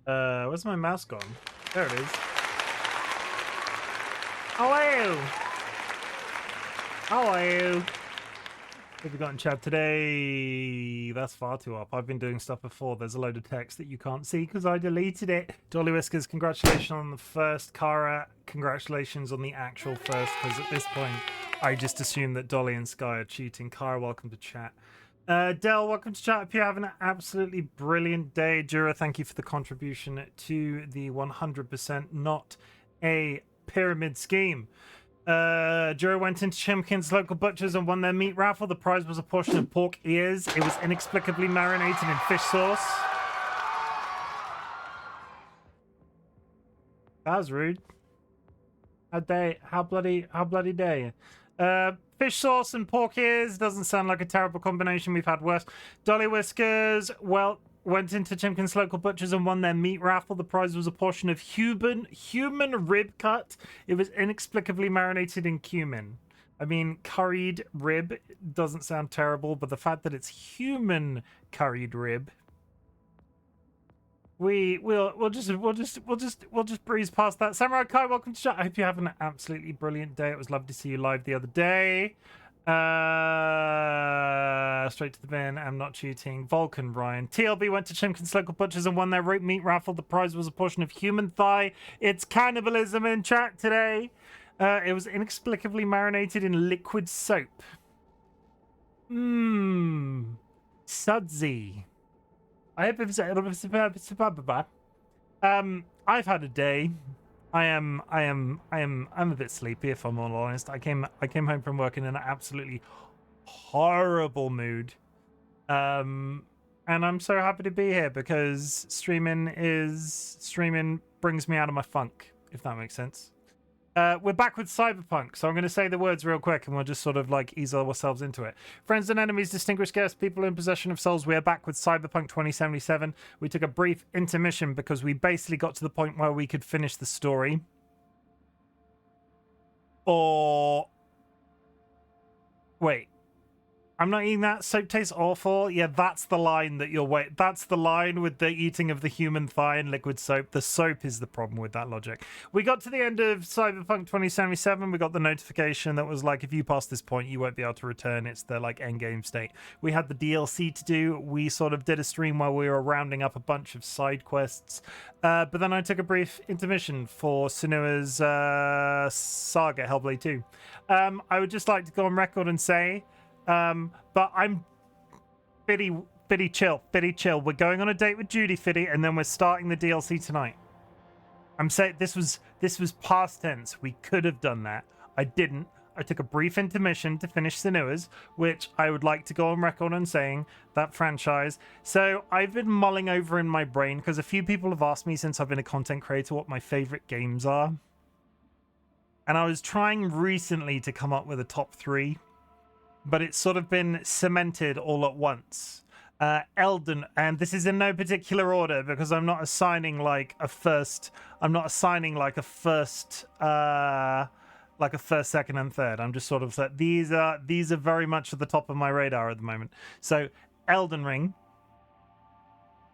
Where's my mouse gone? There it is. Hello! Hello! What have we got in chat today? That's far too up. I've been doing stuff before. There's a load of text that you can't see because I deleted it. DollyWhiskers, congratulations on the first. Kara, congratulations on the actual first, because at this point, I just assume that Dolly and Sky are cheating. Kara, welcome to chat. Del, welcome to chat. Hope you're having an absolutely brilliant day. Jura, thank you for the contribution to the 100% not a pyramid scheme. Jura went into Chimken's local butchers and won their meat raffle. The prize was a portion of pork ears. It was inexplicably marinated in fish sauce. That was rude. How bloody dare you? Fish sauce and pork ears doesn't sound like a terrible combination. We've had worse. DollyWhiskers, well, went into Chimken's local butchers and won their meat raffle. The prize was a portion of human rib cut. It was inexplicably marinated in cumin. I mean, curried rib doesn't sound terrible, but the fact that it's human curried rib, we'll just breeze past that. Samurai Kai, welcome to chat. I hope you're having an absolutely brilliant day. It was lovely to see you live the other day. Straight to the bin. I'm not cheating. Vulcan Ryan. TLB went to Chimken's local butchers and won their rope meat raffle. The prize was a portion of human thigh. It's cannibalism in chat today. It was inexplicably marinated in liquid soap. Sudsy. I hope it's I've had a day. I'm a bit sleepy, if I'm all honest. I came home from work in an absolutely horrible mood. And I'm so happy to be here because streaming brings me out of my funk, if that makes sense. We're back with Cyberpunk, so I'm going to say the words real quick and we'll just sort of like ease ourselves into it. Friends and enemies, distinguished guests, people in possession of souls, we are back with Cyberpunk 2077. We took a brief intermission because we basically got to the point where we could finish the story. Or... wait. I'm not eating that. Soap tastes awful. Yeah, that's the line that you'll wait. That's the line with the eating of the human thigh and liquid soap. The soap is the problem with that logic. We got to the end of Cyberpunk 2077. We got the notification that was like, if you pass this point, you won't be able to return. It's the like end game state. We had the DLC to do. We sort of did a stream where we were rounding up a bunch of side quests. But then I took a brief intermission for Senua's saga, Hellblade 2. I would just like to go on record and say, but I'm Fiddy chill. We're going on a date with Judy, Fiddy, and then we're starting the DLC tonight. I'm saying this was past tense. We could have done that. I didn't. I took a brief intermission to finish Senua's, which I would like to go on record and saying that franchise. So I've been mulling over in my brain because a few people have asked me since I've been a content creator what my favorite games are. And I was trying recently to come up with a top 3. But it's sort of been cemented all at once. Elden, and this is in no particular order because I'm not assigning like a first. I'm not assigning like a first, second, and third. I'm just sort of that these are very much at the top of my radar at the moment. So Elden Ring.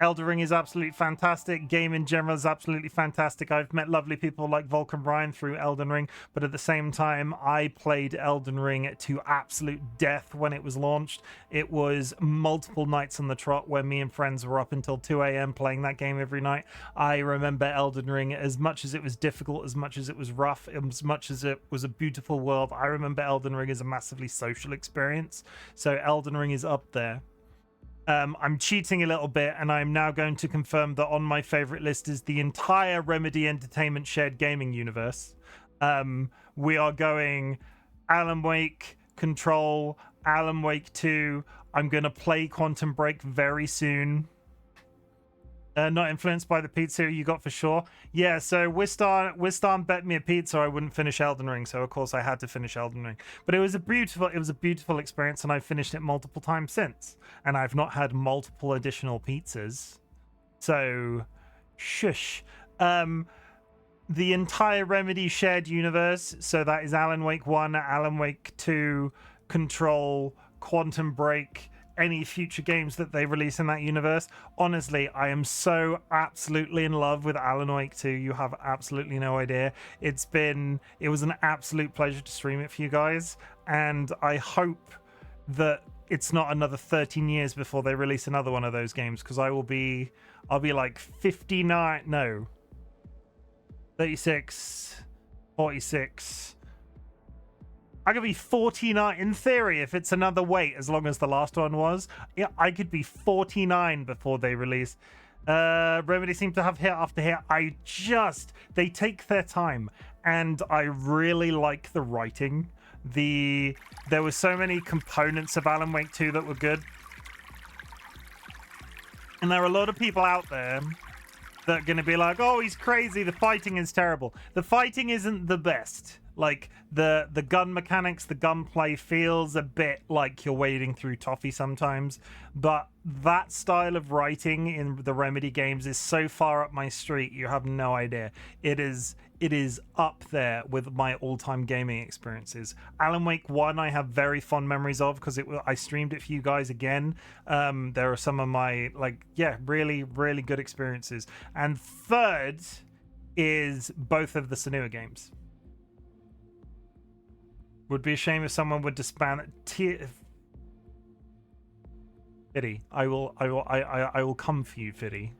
Elden Ring is absolutely fantastic. Game in general is absolutely fantastic. I've met lovely people like Vulcan Ryan through Elden Ring, but at the same time, I played Elden Ring to absolute death when it was launched. It was multiple nights on the trot where me and friends were up until 2 a.m. playing that game every night. I remember Elden Ring as much as it was difficult, as much as it was rough, as much as it was a beautiful world. I remember Elden Ring as a massively social experience. So Elden Ring is up there. I'm cheating a little bit, and I'm now going to confirm that on my favorite list is the entire Remedy Entertainment shared gaming universe. We are going Alan Wake, Control, Alan Wake 2. I'm going to play Quantum Break very soon. Not influenced by the pizza you got for sure. Yeah, so Wistar bet me a pizza I wouldn't finish Elden Ring, so of course I had to finish Elden Ring. But it was a beautiful experience, and I've finished it multiple times since. And I've not had multiple additional pizzas. So shush. The entire Remedy shared universe, so that is Alan Wake 1, Alan Wake 2, Control, Quantum Break, any future games that they release in that universe. Honestly, I am so absolutely in love with Alan Wake 2. You have absolutely no idea. It was an absolute pleasure to stream it for you guys, and I hope that it's not another 13 years before they release another one of those games, because I'll be like 59, no, 36, 46. I could be 49 in theory if it's another wait as long as the last one was. Yeah, I could be 49 before they release. Remedy seem to have hit after hit. They take their time, and I really like the writing. There were so many components of Alan Wake 2 that were good. And there are a lot of people out there that are going to be like, oh, he's crazy, the fighting is terrible. The fighting isn't the best. Like, the gun mechanics, the gunplay feels a bit like you're wading through toffee sometimes. But that style of writing in the Remedy games is so far up my street, you have no idea. It is up there with my all-time gaming experiences. Alan Wake 1 I have very fond memories of, because I streamed it for you guys again. There are some of my, really, really good experiences. And third is both of the Senua games. Would be a shame if someone would disband Fiddy. I will come for you, Fiddy.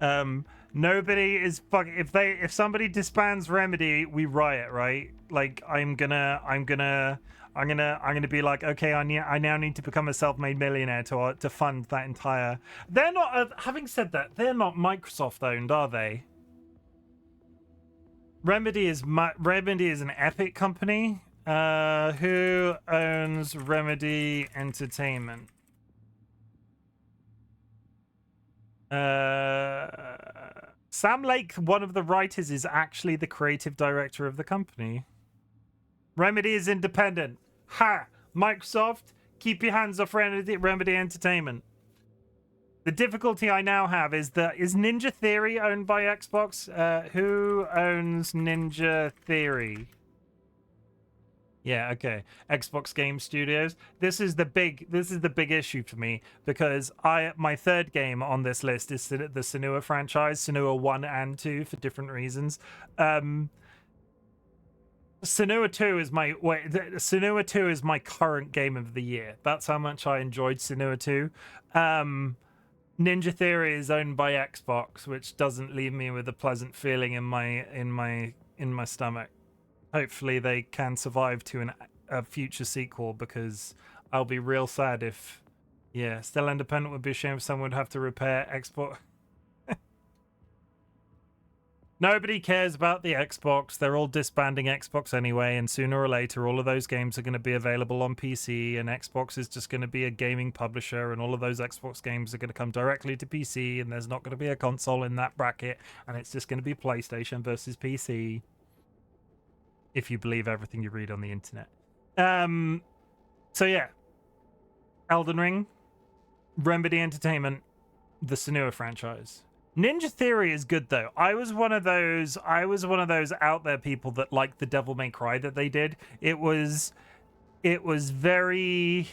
Nobody is if somebody disbands Remedy, we riot, right? Like, I'm gonna be like, okay, I now need to become a self-made millionaire to fund that entire. They're not. Having said that, they're not Microsoft owned, are they? Remedy is an Epic company. Who owns Remedy Entertainment? Sam Lake, one of the writers, is actually the creative director of the company. Remedy is independent. Ha! Microsoft, keep your hands off Remedy Entertainment. The difficulty I now have is Ninja Theory owned by Xbox? Who owns Ninja Theory? Yeah, okay. Xbox Game Studios. This is the big issue for me, because my third game on this list is the Senua franchise, Senua 1 and 2, for different reasons. Senua 2 is my current game of the year. That's how much I enjoyed Senua 2. Ninja Theory is owned by Xbox, which doesn't leave me with a pleasant feeling in my stomach. Hopefully they can survive to a future sequel, because I'll be real sad if... Yeah, still independent would be a shame if someone would have to repair Xbox. Nobody cares about the Xbox. They're all disbanding Xbox anyway, and sooner or later all of those games are going to be available on PC, and Xbox is just going to be a gaming publisher, and all of those Xbox games are going to come directly to PC, and there's not going to be a console in that bracket, and it's just going to be PlayStation versus PC. If you believe everything you read on the internet. So yeah. Elden Ring, Remedy Entertainment, the Senua franchise. Ninja Theory is good though. I was one of those out there people that liked the Devil May Cry that they did. It was very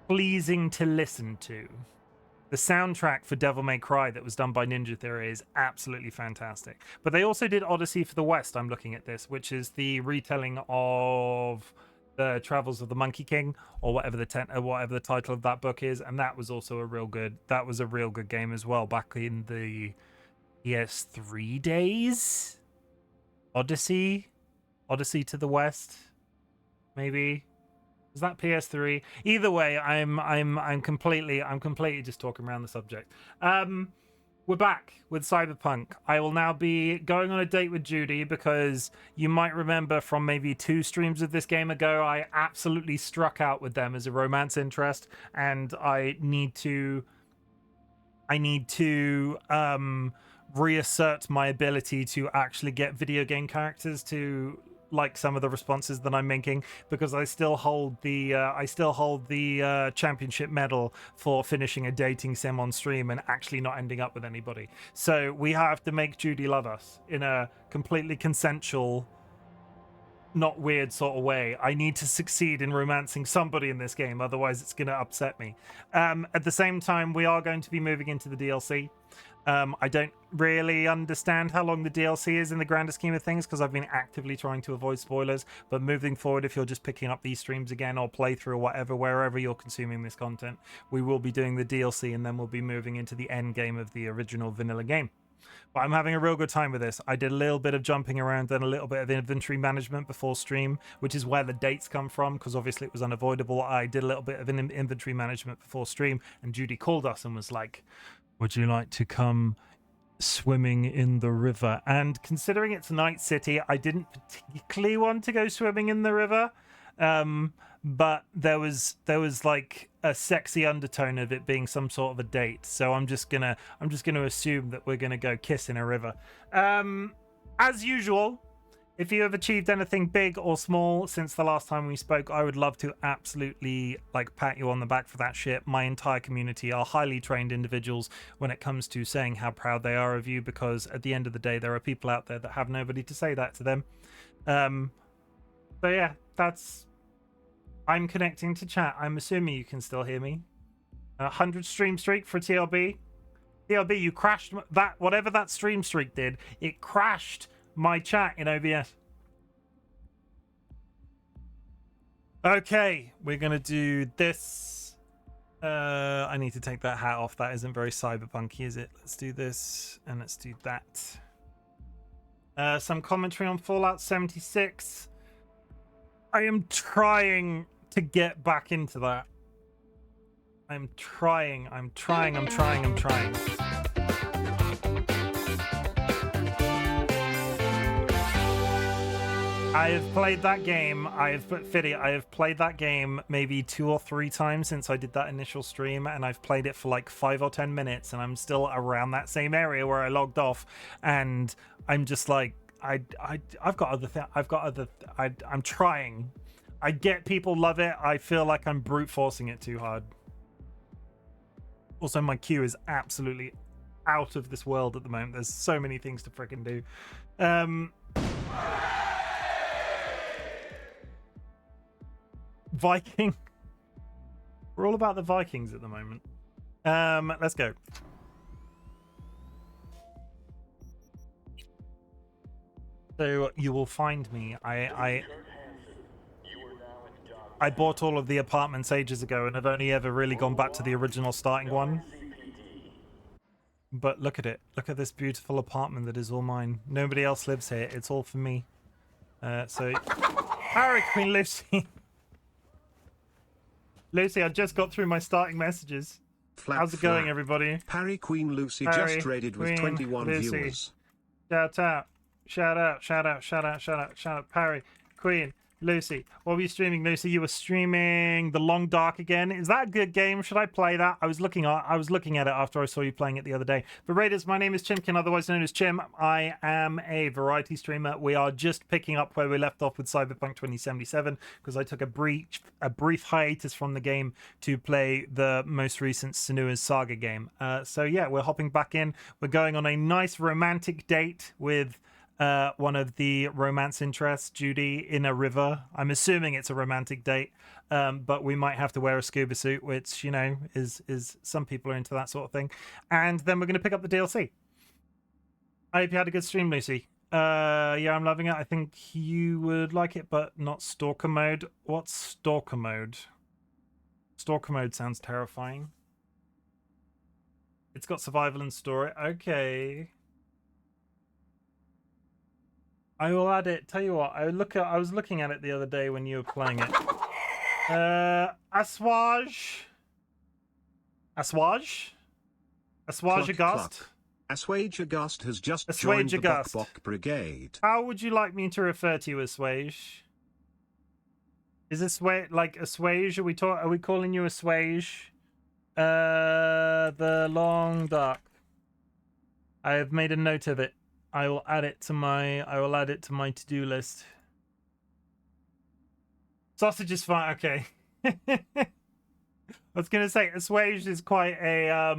pleasing to listen to. The soundtrack for Devil May Cry that was done by Ninja Theory is absolutely fantastic. But they also did Odyssey for the West, I'm looking at this, which is the retelling of the Travels of the Monkey King, or whatever the title of that book is, and that was also a real good game as well, back in the PS3 days. Odyssey to the West, maybe. Is that PS3? Either way, I'm completely just talking around the subject. We're back with Cyberpunk. I will now be going on a date with Judy, because you might remember from maybe 2 streams of this game ago, I absolutely struck out with them as a romance interest, and I need to reassert my ability to actually get video game characters to like some of the responses that I'm making, because I still hold the championship medal for finishing a dating sim on stream and actually not ending up with anybody. So we have to make Judy love us in a completely consensual not weird sort of way. I need to succeed in romancing somebody in this game, otherwise it's going to upset me. At the same time, we are going to be moving into the DLC. I don't really understand how long the DLC is in the grander scheme of things, because I've been actively trying to avoid spoilers. But moving forward, if you're just picking up these streams again or playthrough or whatever, wherever you're consuming this content, we will be doing the DLC, and then we'll be moving into the end game of the original vanilla game. But I'm having a real good time with this. I did a little bit of jumping around and a little bit of inventory management before stream, which is where the dates come from, because obviously it was unavoidable. I did a little bit of inventory management before stream, and Judy called us and was like, would you like to come swimming in the river? And considering it's Night City, I didn't particularly want to go swimming in the river. But there was like a sexy undertone of it being some sort of a date, so I'm just gonna assume that we're gonna go kiss in a river. As usual, if you have achieved anything big or small since the last time we spoke, I would love to absolutely like pat you on the back for that shit. My entire community are highly trained individuals when it comes to saying how proud they are of you, because at the end of the day, there are people out there that have nobody to say that to them. So yeah, I'm connecting to chat. I'm assuming you can still hear me. 100 stream streak for TLB. TLB, you crashed that, whatever that stream streak did, it crashed my chat in OBS. Okay, we're going to do this. I need to take that hat off. That isn't very cyberpunky, is it? Let's do this, and let's do that. Some commentary on Fallout 76. I am trying to get back into that. I'm trying. I have played that game. I have played that game maybe 2 or 3 times since I did that initial stream, and I've played it for like 5 or 10 minutes, and I'm still around that same area where I logged off, and I'm just like, I'm trying. I get people love it. I feel like I'm brute forcing it too hard. Also, my queue is absolutely out of this world at the moment. There's so many things to freaking do. Viking. We're all about the Vikings at the moment. Let's go. So you will find me. I bought all of the apartments ages ago and have only ever really gone back to the original starting one. But look at it. Look at this beautiful apartment that is all mine. Nobody else lives here. It's all for me. So, Harry, Queen Lucy. Lucy, I just got through my starting messages. How's it going, everybody? Parry Queen Lucy just raided with 21 viewers. Shout out. Shout out. Shout out. Shout out. Shout out. Shout out. Parry, Queen Lucy. What were you streaming, Lucy? You were streaming The Long Dark again. Is that a good game? Should I play that? I was looking at it after I saw you playing it the other day. But Raiders, my name is Chimken, otherwise known as Chim. I am a variety streamer. We are just picking up where we left off with Cyberpunk 2077 because I took a brief hiatus from the game to play the most recent Senua's Saga game. So yeah, we're hopping back in. We're going on a nice romantic date with one of the romance interests, Judy, in a river. I'm assuming it's a romantic date, but we might have to wear a scuba suit, which, you know, is some people are into that sort of thing. And then we're going to pick up the DLC. I hope you had a good stream, Lucy. Yeah, I'm loving it. I think you would like it, but not stalker mode. What's stalker mode? Stalker mode sounds terrifying. It's got survival and story. Okay. I will add it. Tell you what, I was looking at it the other day when you were playing it. Assuage August. Assuage August has just joined the Bok Brigade. How would you like me to refer to you, Assuage? Is this like Assuage? Are we calling you Assuage? The Long Dark. I have made a note of it. I will add it to my to-do list. Sausage is fine. Okay. I was gonna say assuage is quite a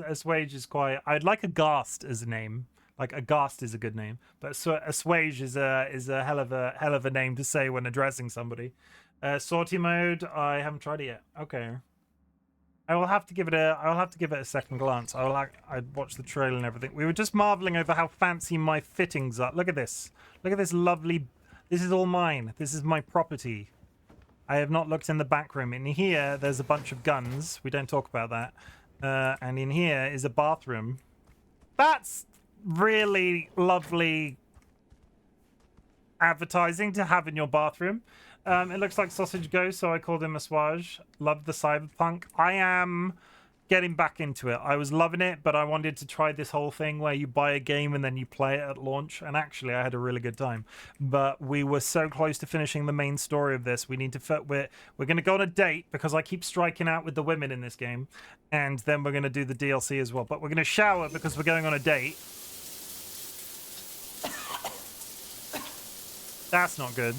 Assuage is quite. I'd like a ghast as a name Like aghast is a good name, but assuage is a hell of a name to say when addressing somebody. Sortie mode, I haven't tried it yet. Okay. I will have to give it a second glance. I'd watch the trailer and everything. We were just marveling over how fancy my fittings are. Look at this. Look at this lovely. This is all mine. This is my property. I have not looked in the back room. In here, there's a bunch of guns. We don't talk about that. And in here is a bathroom. That's really lovely advertising to have in your bathroom. It looks like Sausage Ghost, so I called him Assuage. Loved the Cyberpunk. I am getting back into it. I was loving it, but I wanted to try this whole thing where you buy a game and then you play it at launch. And actually, I had a really good time. But we were so close to finishing the main story of this. We need to we're going to go on a date because I keep striking out with the women in this game, and then we're going to do the DLC as well. But we're going to shower because we're going on a date. That's not good.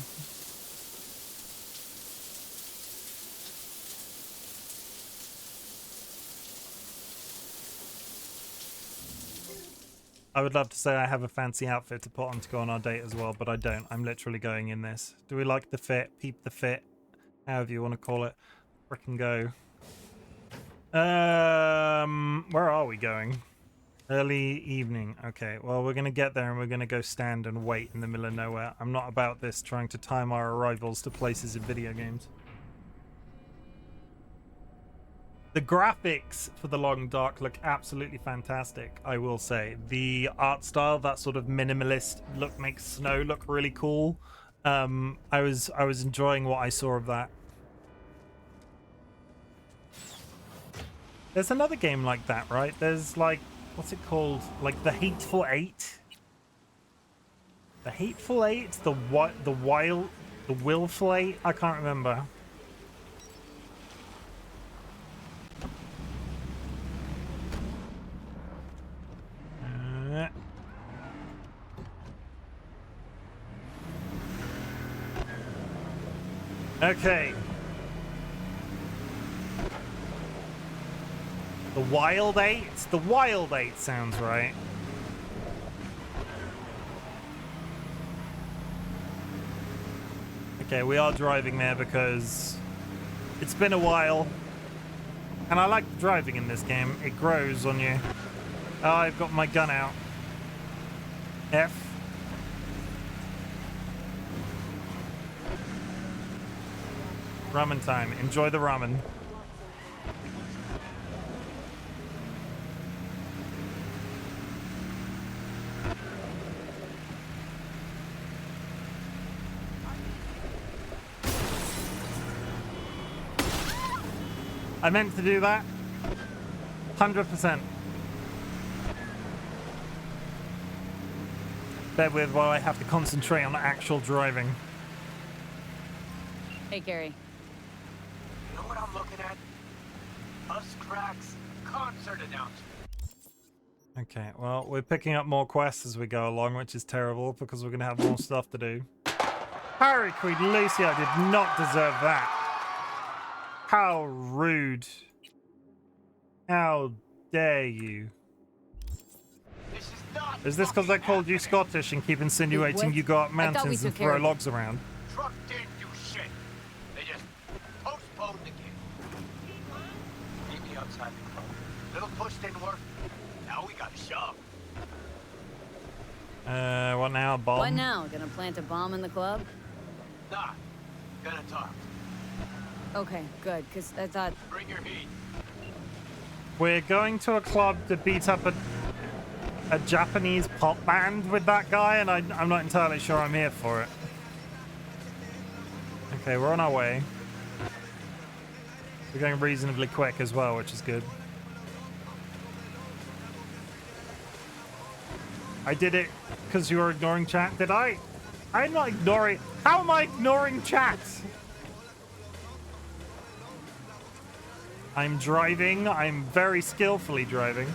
I would love to say I have a fancy outfit to put on to go on our date as well, but I don't. I'm literally going in this. Do we like the fit? Peep the fit? However you want to call it. Frickin' go. Where are we going? Early evening. Okay, well, we're going to get there and we're going to go stand and wait in the middle of nowhere. I'm not about this trying to time our arrivals to places in video games. The graphics for The Long Dark look absolutely fantastic, I will say. The art style, that sort of minimalist look, makes snow look really cool. I was enjoying what I saw of that. There's another game like that, right? There's like, what's it called? Like The Hateful Eight? The Hateful Eight? The Willful Eight? I can't remember. Okay. The Wild Eight? The Wild Eight sounds right. Okay, we are driving there because it's been a while. And I like driving in this game. It grows on you. Oh, I've got my gun out. F. Ramen time. Enjoy the ramen. I meant to do that. 100%. Bear with while I have to concentrate on actual driving. Hey, Gary. You know what I'm looking at? Us Cracks concert announcement. Okay, well, we're picking up more quests as we go along, which is terrible because we're going to have more stuff to do. Harry Queen Lucy, I did not deserve that. How rude. How dare you? Is this because I called you Scottish and keep insinuating you go up mountains and throw logs around? Truck didn't do shit. They just postponed the game. Meet me outside the club. Little push didn't work. Now we got a shove. What now? Bomb? What now? Gonna plant a bomb in the club? Nah. Gonna talk. Okay, good, because I thought... Bring your heat. We're going to a club to beat up a Japanese pop band with that guy, and I'm not entirely sure I'm here for it. Okay, we're on our way. We're going reasonably quick as well, which is good. I did it because you were ignoring chat, did I? I'm not ignoring... How am I ignoring chat? I'm driving. I'm very skillfully driving.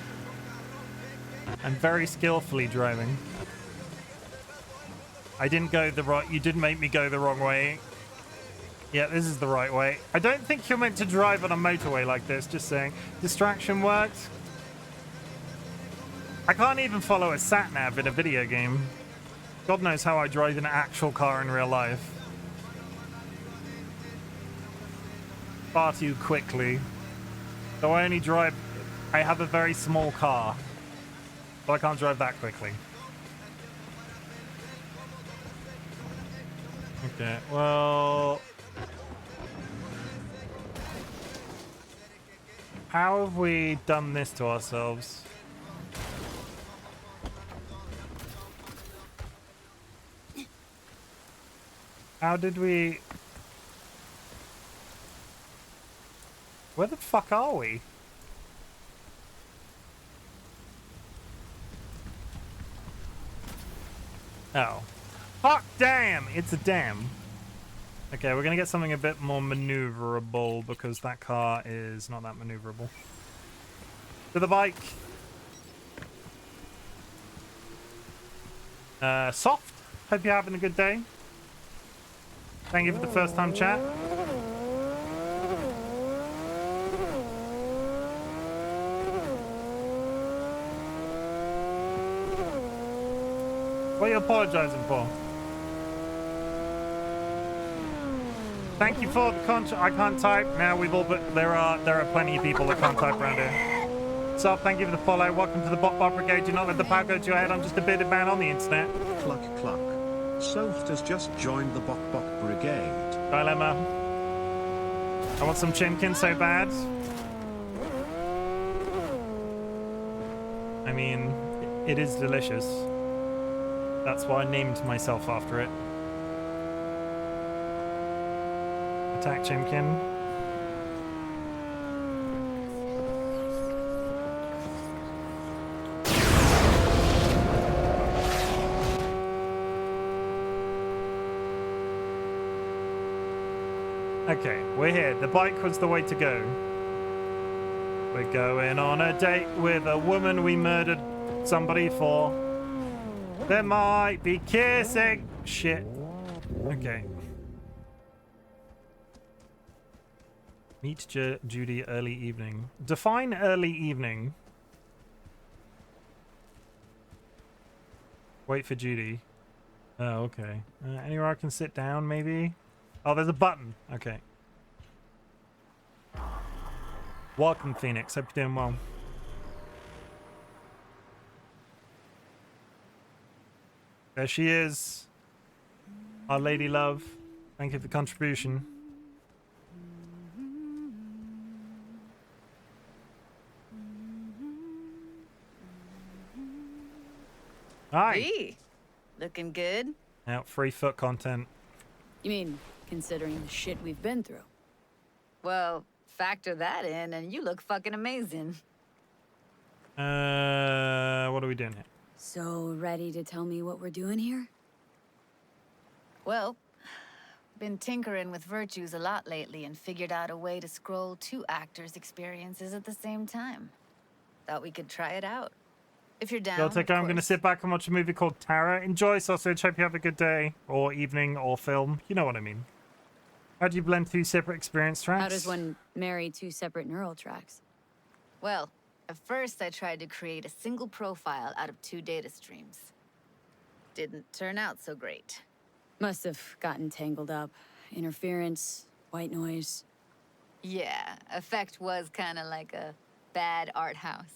I'm very skillfully driving. I didn't go the right... You didn't make me go the wrong way. Yeah, this is the right way. I don't think you're meant to drive on a motorway like this, just saying. Distraction worked. I can't even follow a sat-nav in a video game. God knows how I drive an actual car in real life. Far too quickly. So I only drive... I have a very small car. So I can't drive that quickly. Okay, well... How have we done this to ourselves? How did we... Where the fuck are we? Oh. Fuck damn! It's a dam. Okay, we're gonna get something a bit more maneuverable because that car is not that maneuverable. To the bike. Soft. Hope you're having a good day. Thank you for the first time chat. What are you apologizing for? Thank you for the I can't type now. We've all but there are plenty of people that can't type around here. So thank you for the follow. Welcome to the Bot Brigade. Do not let the power go to your head. I'm just a bearded man on the internet. Cluck cluck. Soft has just joined the Bok Brigade. Dilemma. I want some chimkin so bad. I mean, it is delicious. That's why I named myself after it. Attack Chimkin. Okay, we're here. The bike was the way to go. We're going on a date with a woman we murdered somebody for. There might be kissing. Shit. Okay. Meet Judy early evening. Define early evening. Wait for Judy. Oh, okay. Anywhere I can sit down, maybe? Oh, there's a button. Okay. Welcome, Phoenix. Hope you're doing well. There she is. Our lady love. Thank you for the contribution. Hi. Hey, looking good. Out free foot content. You mean, considering the shit we've been through? Well, factor that in and you look fucking amazing. What are we doing here? So, ready to tell me what we're doing here? Well, been tinkering with virtues a lot lately and figured out a way to scroll two actors' experiences at the same time. Thought we could try it out. If you're down, I'm going to sit back and watch a movie called Tara. Enjoy, Sausage. Hope you have a good day, or evening, or film. You know what I mean. How do you blend two separate experience tracks? How does one marry two separate neural tracks? Well, at first I tried to create a single profile out of two data streams. Didn't turn out so great. Must have gotten tangled up. Interference, white noise. Yeah, effect was kind of like a bad art house.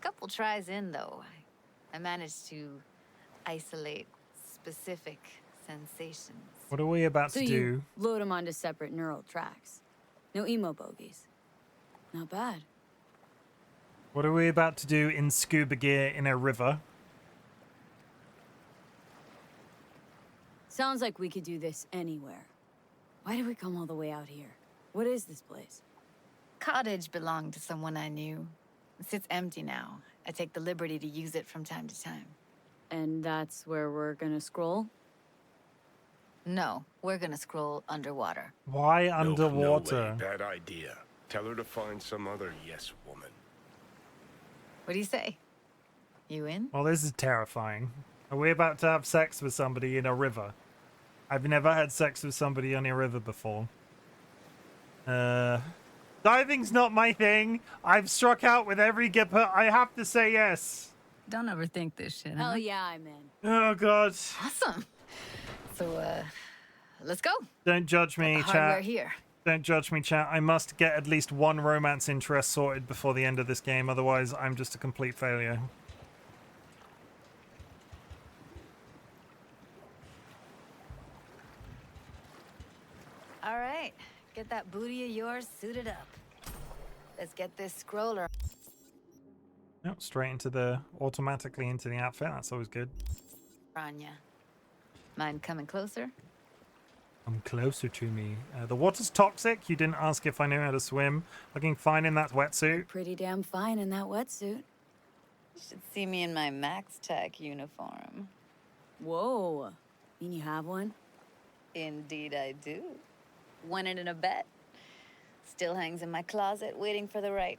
Couple tries in, though, I managed to isolate specific sensations. What are we about to do? You load them onto separate neural tracks. No emo bogies. Not bad. What are we about to do in scuba gear in a river? Sounds like we could do this anywhere. Why did we come all the way out here? What is this place? Cottage belonged to someone I knew. It sits empty now. I take the liberty to use it from time to time. And that's where we're gonna scroll? No, we're gonna scroll underwater. Why underwater? No way. Bad idea. Tell her to find some other yes woman. What do you say? You in? Well, this is terrifying. Are we about to have sex with somebody in a river? I've never had sex with somebody on a river before. Diving's not my thing. I've struck out with every gipper. I have to say yes. Don't overthink this shit, huh? Hell yeah, I'm in. Oh god. Awesome. So, let's go. Don't judge The me, hardware chat. here. Don't judge me, chat. I must get at least one romance interest sorted before the end of this game, otherwise I'm just a complete failure. All right, get that booty of yours suited up. Let's get this scroller. Yep, straight into the automatically into the outfit. That's always good. On ya. Mind coming closer? Come closer to me. The water's toxic. You didn't ask if I knew how to swim. Looking fine in that wetsuit. Pretty damn fine in that wetsuit. You should see me in my Max Tech uniform. Whoa. Mean you have one? Indeed I do. Won it in a bet. Still hangs in my closet, waiting for the right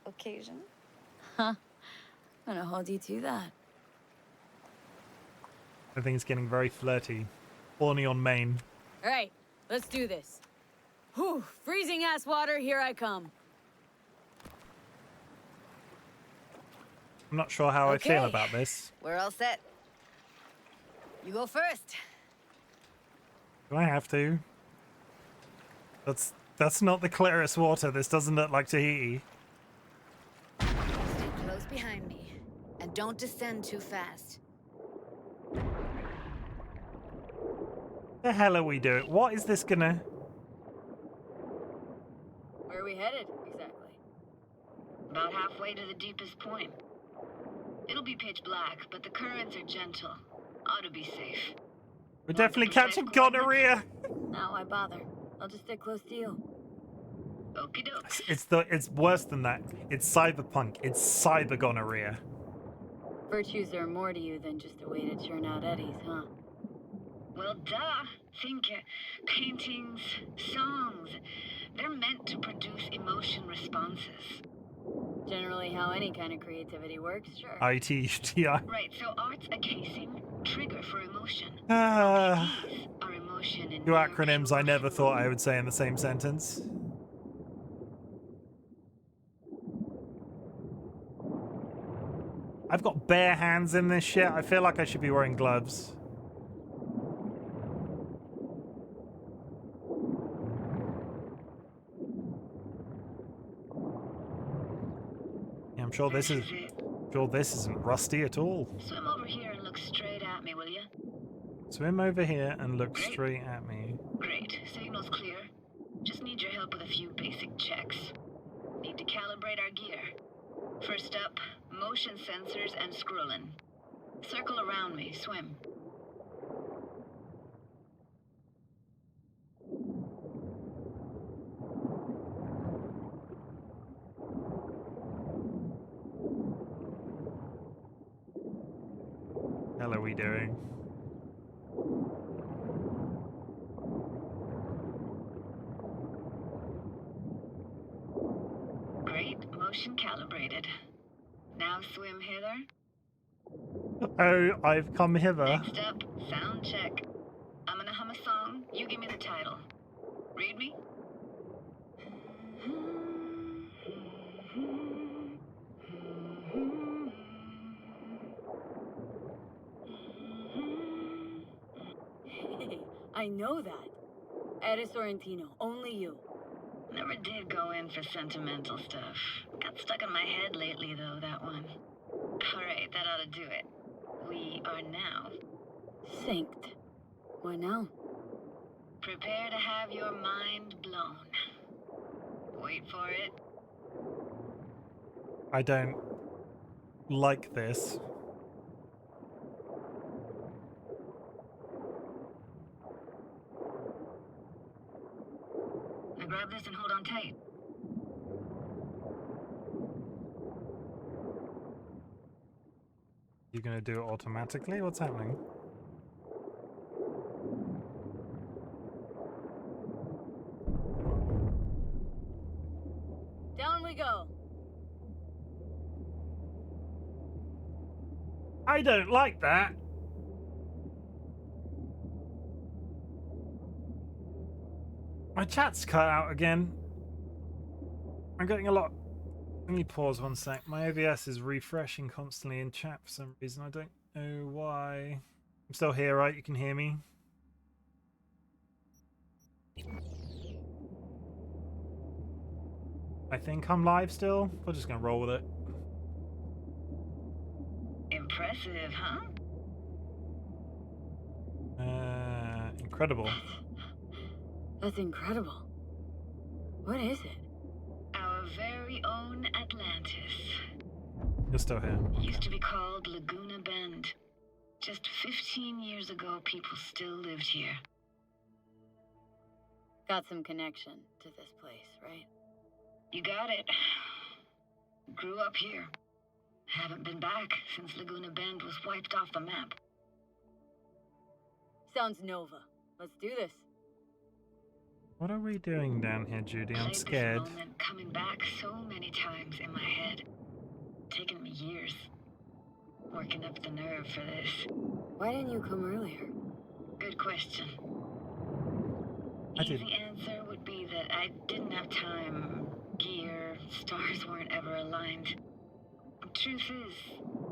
occasion. Huh. I'm gonna hold you to that. I think it's getting very flirty. Horny on main. All right, let's do this. Whew, freezing ass water, here I come. I'm not sure how I feel Okay. about this. We're all set. You go first. Do I have to? That's not the clearest water. This doesn't look like Tahiti. Stay close behind me. And don't descend too fast. The hell are we doing? What is this gonna... Where are we headed, exactly? About halfway to the deepest point. It'll be pitch black, but the currents are gentle. Ought to be safe. We're definitely catching gonorrhea. Now why bother? I'll just stick close to you. Okie doke. It's worse than that. It's cyberpunk. It's cyber gonorrhea. Virtues are more to you than just a way to churn out eddies, huh? Well, duh. Think paintings, songs. They're meant to produce emotion responses. Generally how any kind of creativity works, sure. ITTI. Right, so art's a casing, trigger for emotion. Ah, These are emotion in two acronyms I never thought I would say in the same sentence. I've got bare hands in this shit. I feel like I should be wearing gloves. Yeah, I'm sure this is... it. Sure this isn't rusty at all. Swim over here and look straight at me, will you? Swim over here and look straight at me. Great. Signal's clear. Just need your help with a few basic checks. Need to calibrate our gear. First up, motion sensors and scrolling. Circle around me. Swim. Hell are we doing? Great. Motion calibrated. Now swim hither. Oh, I've come hither. Next up, sound check. I'm gonna hum a song. You give me the title. Read me? Hey, I know that. Eddie Sorrentino, only you. Never did go in for sentimental stuff. Got stuck in my head lately, though, that one. Alright, that ought to do it. We are now. Synced. What now? Prepare to have your mind blown. Wait for it. I don't like this. Now grab this and hold on tight. You gonna do it automatically? What's happening? Down we go. I don't like that. My chat's cut out again. I'm getting a lot Let me pause one sec. My OBS is refreshing constantly in chat for some reason. I don't know why. I'm still here, right? You can hear me? I think I'm live still. We're just gonna roll with it. Impressive, huh? Incredible. That's incredible. What is it? Our very own Atlantis. You're still here. Used to be called Laguna Bend. Just 15 years ago, people still lived here. Got some connection to this place, right? You got it. Grew up here. Haven't been back since Laguna Bend was wiped off the map. Sounds Nova. Let's do this. What are we doing down here, Judy? I'm Played scared. this moment coming back so many times in my head. Taken me years. Working up the nerve for this. Why didn't you come earlier? Good question. I did. Easy answer would be that I didn't have time. Gear, stars weren't ever aligned. Truth is,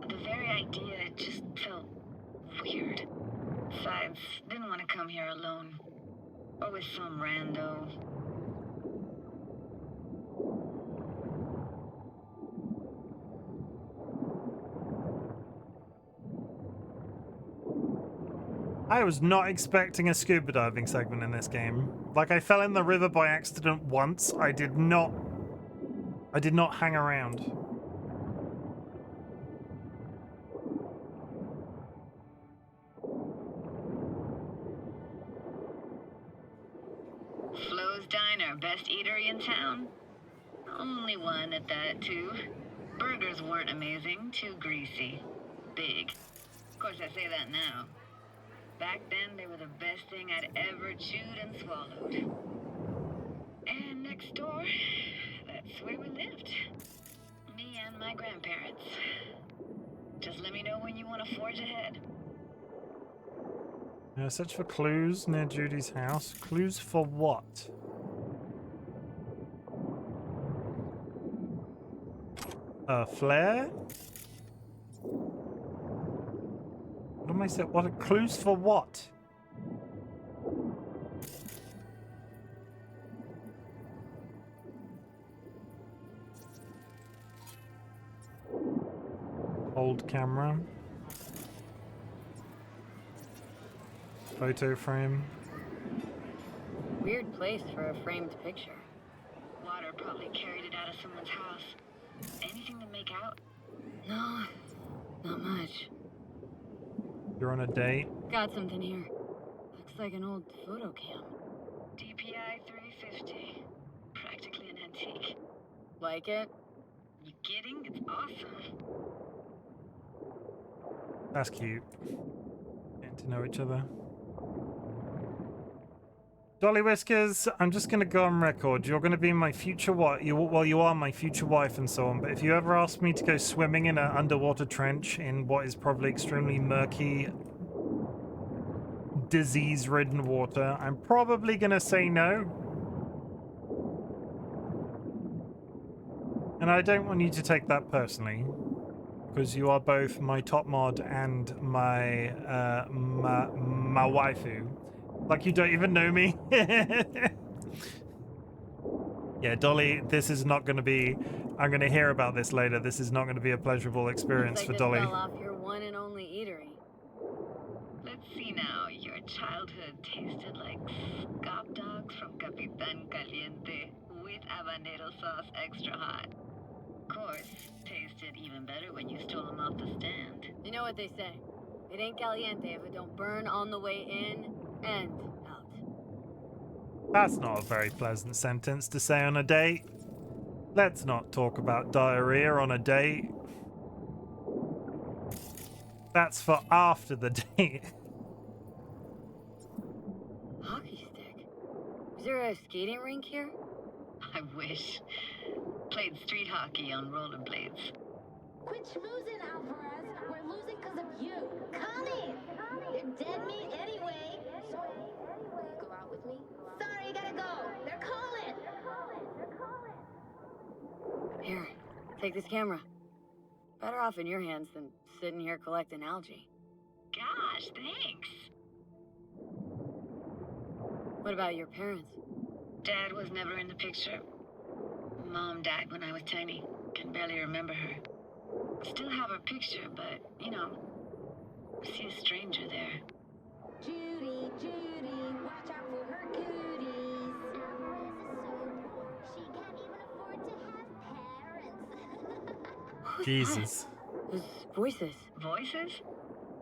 the very idea just felt weird. Besides, didn't want to come here alone. Or with some rando. I was not expecting a scuba diving segment in this game. Like, I fell in the river by accident once. I did not hang around. Flo's Diner, best eatery in town? Only one at that, too. Burgers weren't amazing, too greasy. Big. Of course, I say that now. Back then, they were the best thing I'd ever chewed and swallowed. And next door, that's where we lived. Me and my grandparents. Just let me know when you want to forge ahead. Search for clues near Judy's house. Clues for what? A flare? What am I saying? What are clues for what? Old camera. Photo frame. Weird place for a framed picture. Water probably carried it out of someone's house. Anything to make out? No, not much. You're on a date. Got something here. Looks like an old photo cam. DPI 350. Practically an antique. Like it? You kidding? It's awesome. That's cute. Getting to know each other. DollyWhiskers, I'm just going to go on record. You're going to be my future wife. You are my future wife and so on. But if you ever ask me to go swimming in an underwater trench in what is probably extremely murky, disease-ridden water, I'm probably going to say no. And I don't want you to take that personally, because you are both my top mod and my my waifu. Like you don't even know me. Yeah, Dolly, this is not going to be... I'm going to hear about this later. This is not going to be a pleasurable experience Looks for like Dolly. this fell off your one and only eatery. Let's see now. Your childhood tasted like scop dogs from Capitan Caliente with habanero sauce extra hot. Of course, tasted even better when you stole them off the stand. You know what they say. It ain't caliente if it don't burn on the way in and out. That's not a very pleasant sentence to say on a date. Let's not talk about diarrhea on a date. That's for after the date. Hockey stick. Is there a skating rink here? I wish. Played street hockey on rollerblades. Quit schmoozing, Alvarez. We're losing because of you. Come in. You're dead meat anyway. So, will you go out with me? Sorry, you gotta go. They're calling. Here. Take this camera. Better off in your hands than sitting here collecting algae. Gosh, thanks. What about your parents? Dad was never in the picture. Mom died when I was tiny. Can barely remember her. Still have her picture, but, you know, see a stranger there. Judy, Judy, watch out for her cooties. Alvarez is so poor, she can't even afford to have parents. Jesus. Those voices. Voices?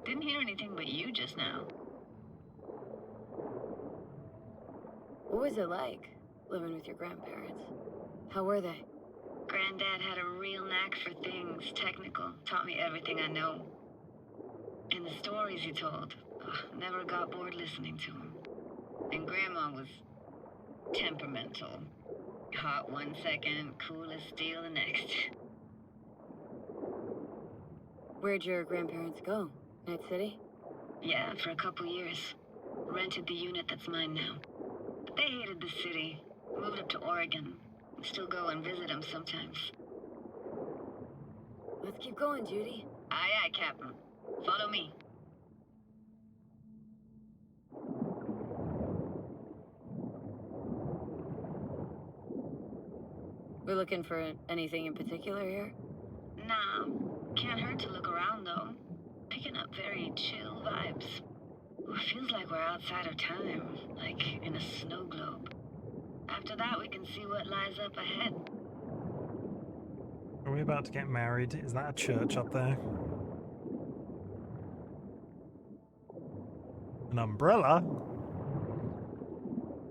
Didn't hear anything but you just now. What was it like, living with your grandparents? How were they? Granddad had a real knack for things technical. Taught me everything I know. And the stories he told, never got bored listening to him. And Grandma was temperamental. Hot 1 second, cool as steel the next. Where'd your grandparents go? Night City? Yeah, for a couple years. Rented the unit that's mine now. But they hated the city. Moved up to Oregon. Still go and visit them sometimes. Let's keep going, Judy. Aye, aye, Captain. Follow me. We're looking for anything in particular here? Nah, can't hurt to look around though. Picking up very chill vibes. Feels like we're outside of time, like in a snow globe. After that, we can see what lies up ahead. Are we about to get married? Is that a church up there? An umbrella?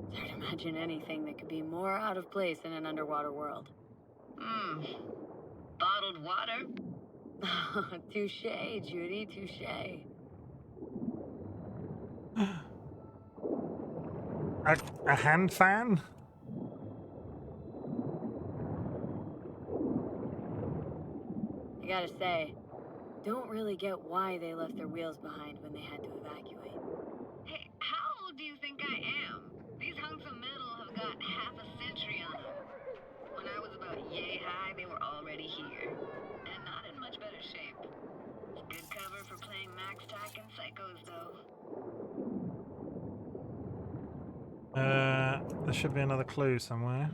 It's hard to imagine anything that could be more out of place in an underwater world. Bottled water? Touche, Judy, touche. A hand fan? I gotta say, don't really get why they left their wheels behind when they had to evacuate. Hey, how old do you think I am? These hunks of metal have got half a century on them. When I was about yay high, they were already here. And not in much better shape. Good cover for playing Max Tack and Psychos, though. There should be another clue somewhere.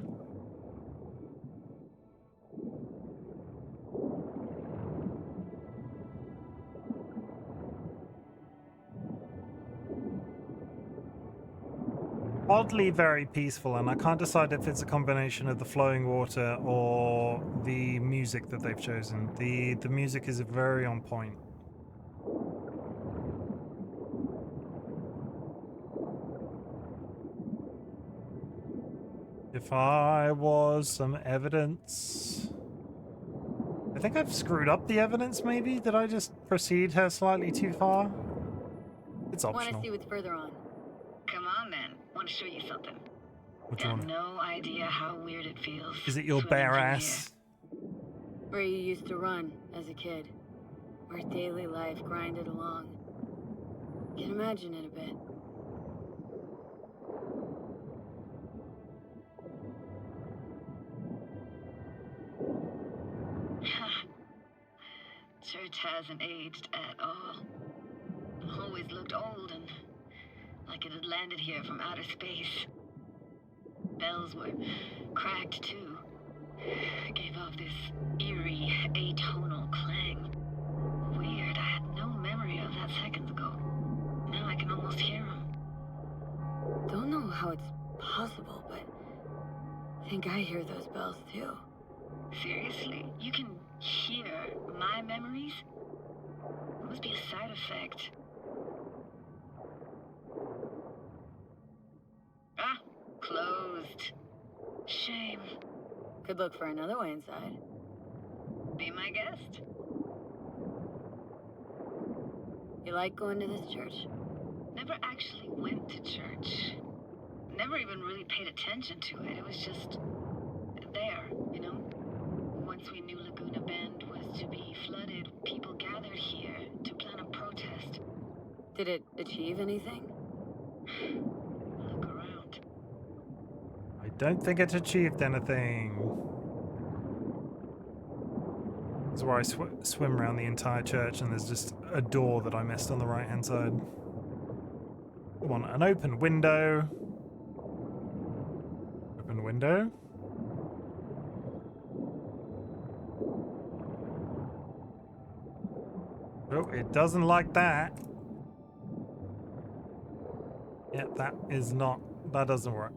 Oddly very peaceful, and I can't decide if it's a combination of the flowing water or the music that they've chosen. The music is very on point. If I was some evidence... I think I've screwed up the evidence, maybe? Did I just proceed her slightly too far? It's Want optional. to see what's further on? Come on, then. Want to show you something. What do you Got want? no idea how weird it feels. Is it your swimming bare through ass? Where you used to run as a kid. Where daily life grinded along. Can imagine it a bit. Church hasn't aged at all. Always looked old and like it had landed here from outer space. Bells were cracked too. Gave off this eerie, atonal clang. Weird, I had no memory of that seconds ago. Now I can almost hear them. Don't know how it's possible, but I think I hear those bells too. Seriously, you can hear my memories? It must be a side effect. Ah, closed. Shame. Could look for another way inside. Be my guest. You like going to this church? Never actually went to church. Never even really paid attention to it. It was just there, you know? Once we knew Laguna Bend was to be flooded, people gathered here to plan a protest. Did it achieve anything? Look around. I don't think it achieved anything. This is where I swim around the entire church, and there's just a door that I missed on the right-hand side. Come on, an open window. Open window. Oh, it doesn't like that. Yeah, that doesn't work.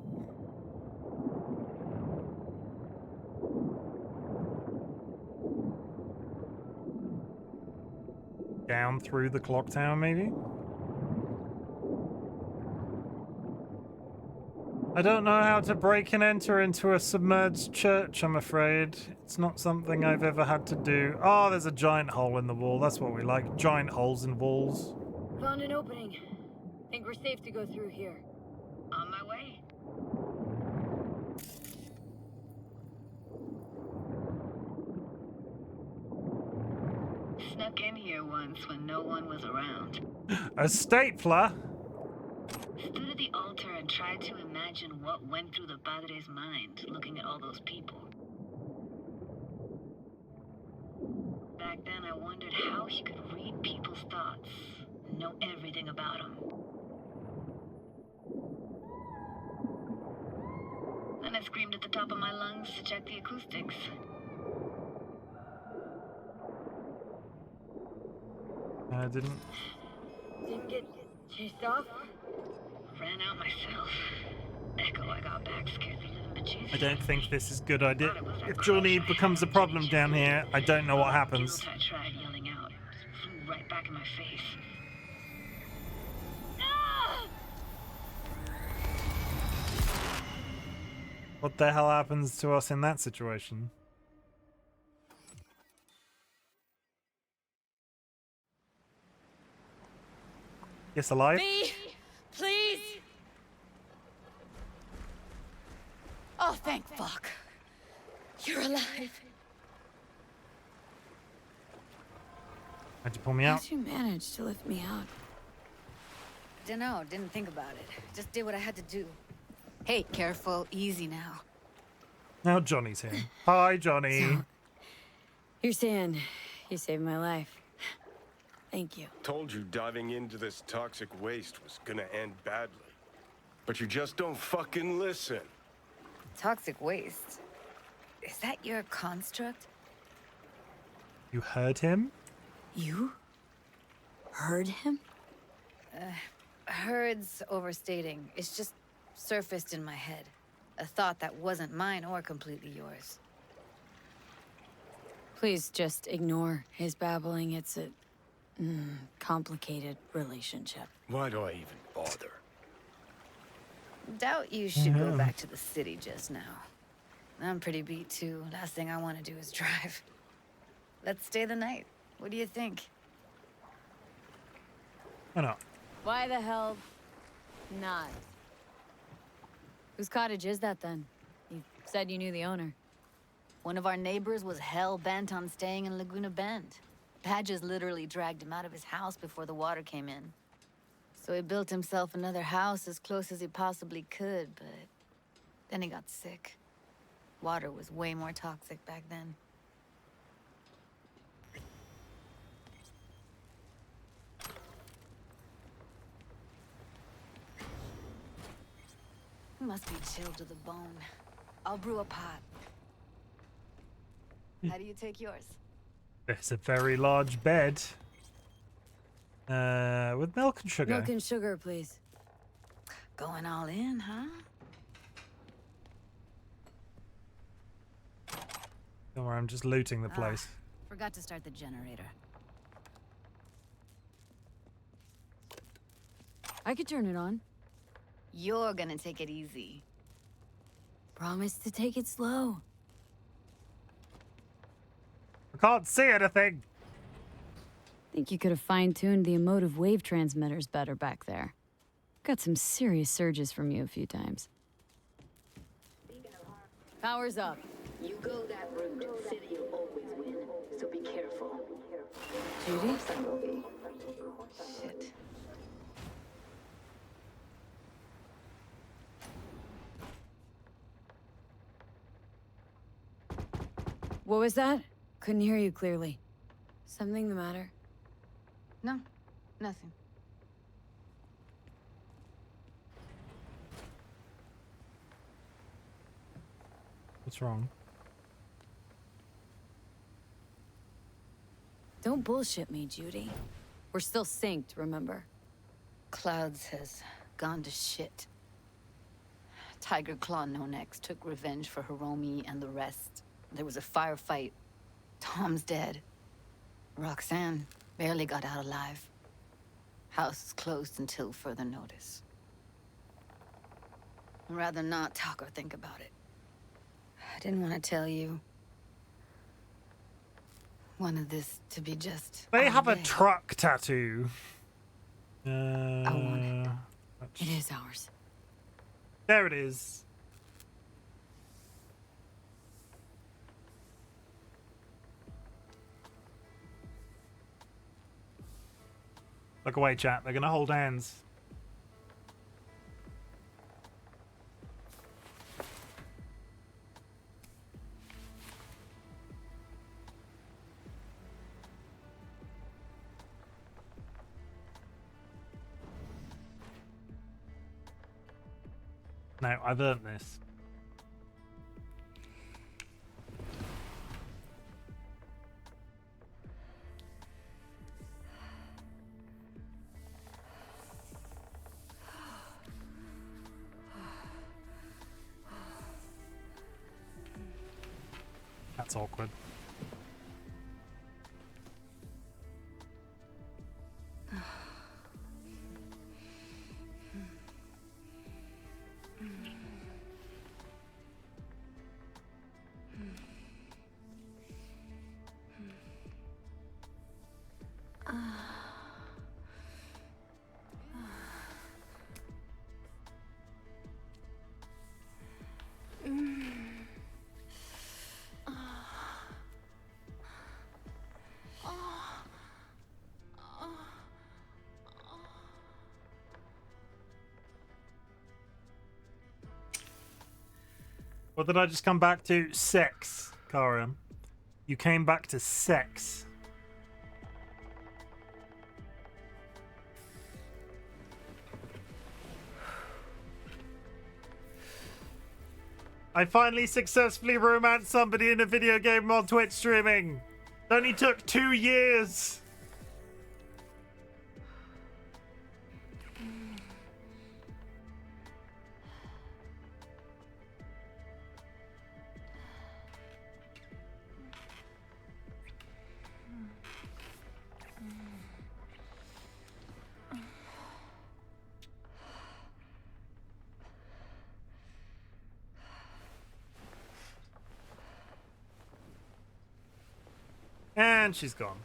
Down through the clock tower, maybe? I don't know how to break and enter into a submerged church, I'm afraid. It's not something I've ever had to do. Oh, there's a giant hole in the wall. That's what we like. Giant holes in walls. Found an opening. Think we're safe to go through here. On my way. Snuck in here once when no one was around. A stapler? Stood at the altar and tried to imagine what went through the padre's mind looking at all those people. Back then I wondered how he could read people's thoughts and know everything about them. Then I screamed at the top of my lungs to check the acoustics. Didn't get chased off? Ran out myself. Echo, I got back scared the living bejesus. I don't think this is a good idea. If Johnny becomes a problem down here, I don't know what happens. I tried yelling out. Just flew right back in my face. What the hell happens to us in that situation? Yes, alive? B, please. Oh, thank fuck. You're alive. How'd you pull me out? How'd you manage to lift me out? Dunno, didn't think about it. Just did what I had to do. Hey, careful, easy now. Now Johnny's here. Hi, Johnny. So, you're saying you saved my life. Thank you. Told you diving into this toxic waste was gonna end badly. But you just don't fucking listen. Toxic waste. Is that your construct? You heard him? You? Heard him? Heard's overstating. It's just surfaced in my head. A thought that wasn't mine or completely yours. Please just ignore his babbling. It's a complicated relationship. Why do I even bother? Doubt you should go back to the city just now. I'm pretty beat too. Last thing I want to do is drive. Let's stay the night. What do you think? Why not? Why the hell not? Whose cottage is that then? You said you knew the owner. One of our neighbors was hell-bent on staying in Laguna Bend. Badges literally dragged him out of his house before the water came in. So he built himself another house as close as he possibly could, but then he got sick. Water was way more toxic back then. Must be chilled to the bone. I'll brew a pot. How do you take yours? It's a very large bed. With milk and sugar. Milk and sugar, please. Going all in, huh? Don't worry, I'm just looting the place. Forgot to start the generator. I could turn it on. You're gonna take it easy. Promise to take it slow. I can't see anything. Think you could have fine-tuned the emotive wave transmitters better back there. Got some serious surges from you a few times. Power's up. You go that route, city will always win. So be careful. Judy? Shit. What was that? Couldn't hear you clearly. Something the matter? No, nothing. What's wrong? Don't bullshit me, Judy. We're still synced, remember? Clouds has gone to shit. Tiger Claw No Next took revenge for Hiromi and the rest. There was a firefight. Tom's dead. Roxanne barely got out alive. House is closed until further notice. I'd rather not talk or think about it. I didn't want to tell you. Wanted this to be just... They our have a day. truck tattoo. I want it. That's- It is ours. There it is. Look away, chat. They're gonna hold hands. No, I've earned this. That's awkward. What did I just come back to? Sex, Kara. You came back to sex. I finally successfully romanced somebody in a video game on Twitch streaming. It only took 2 years. And she's gone.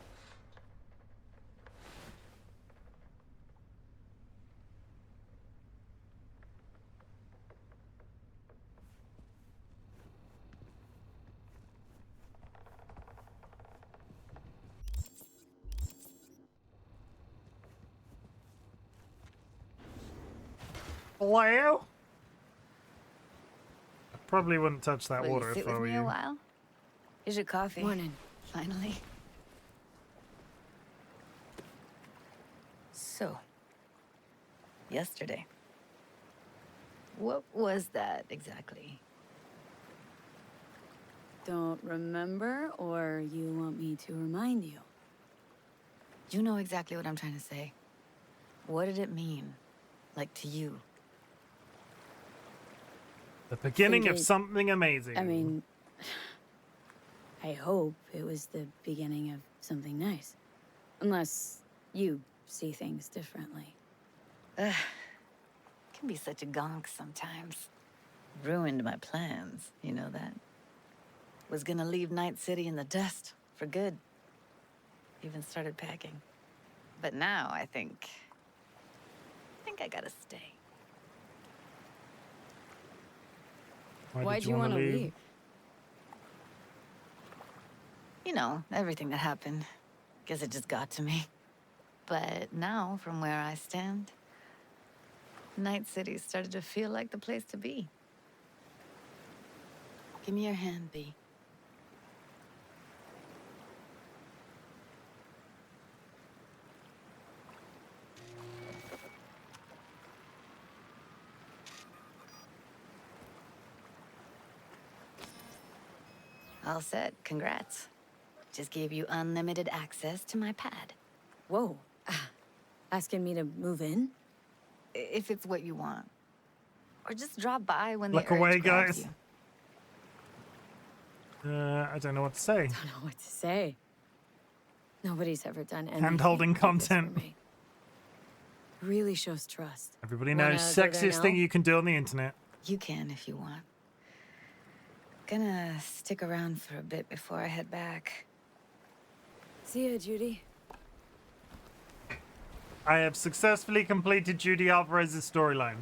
Hello? I probably wouldn't touch that Will water you if sit I with were me you. a while? Here's your coffee. Morning. Finally. So, yesterday. What was that exactly? Don't remember, or you want me to remind you? You know exactly what I'm trying to say. What did it mean? Like to you? The beginning of Think it- something amazing. I mean, I hope it was the beginning of something nice. Unless you see things differently. Ugh. Can be such a gonk sometimes. Ruined my plans, you know that? Was gonna leave Night City in the dust for good. Even started packing. But now I think I gotta stay. Why'd did you wanna want to leave? You know, everything that happened. Guess it just got to me. But now, from where I stand, Night City started to feel like the place to be. Give me your hand, B. All set. Congrats. Just gave you unlimited access to my pad. Whoa. Asking me to move in? If it's what you want. Or just drop by when Look the urge away, grabs guys. you. I don't know what to say. I don't know what to say. Nobody's ever done anything Hand-holding like this for content. me. Really shows trust. Everybody Wanna knows go there sexiest thing now? you can do on the internet. You can if you want. Gonna stick around for a bit before I head back. See ya, Judy. I have successfully completed Judy Alvarez's storyline.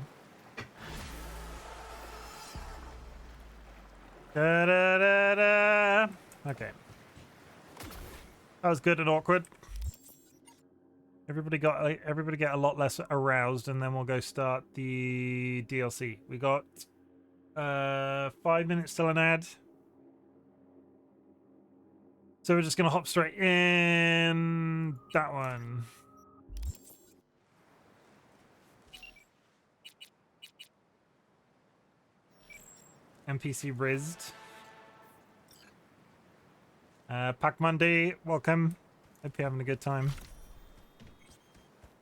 Da, da, da, da. Okay. That was good and awkward. Everybody get a lot less aroused, and then we'll go start the DLC. We got 5 minutes till an ad. So we're just gonna hop straight in that one. NPC Rizzed. Pack Monday, welcome. Hope you're having a good time.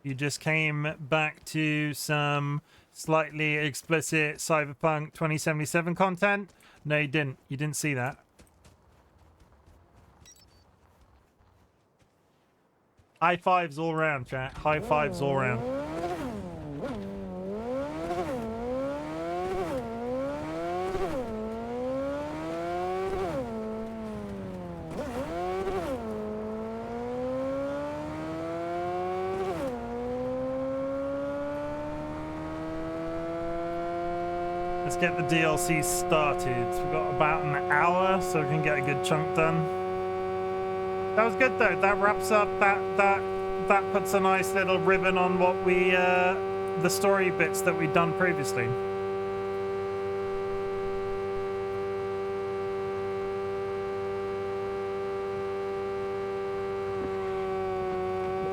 You just came back to some slightly explicit Cyberpunk 2077 content? No, you didn't. You didn't see that. High fives all around, chat. High fives all around. Let's get the DLC started. We've got about an hour, so we can get a good chunk done. That was good though. That wraps up. That puts a nice little ribbon on what we the story bits that we'd done previously.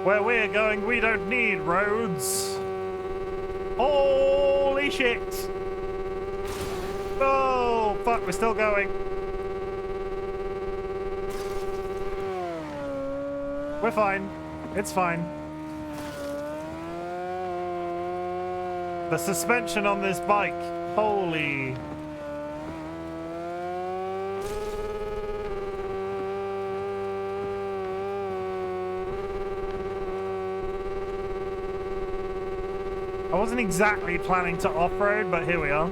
Where we're going, we don't need roads. Holy shit! Oh, fuck, we're still going. We're fine. It's fine. The suspension on this bike. Holy. I wasn't exactly planning to off-road, but here we are.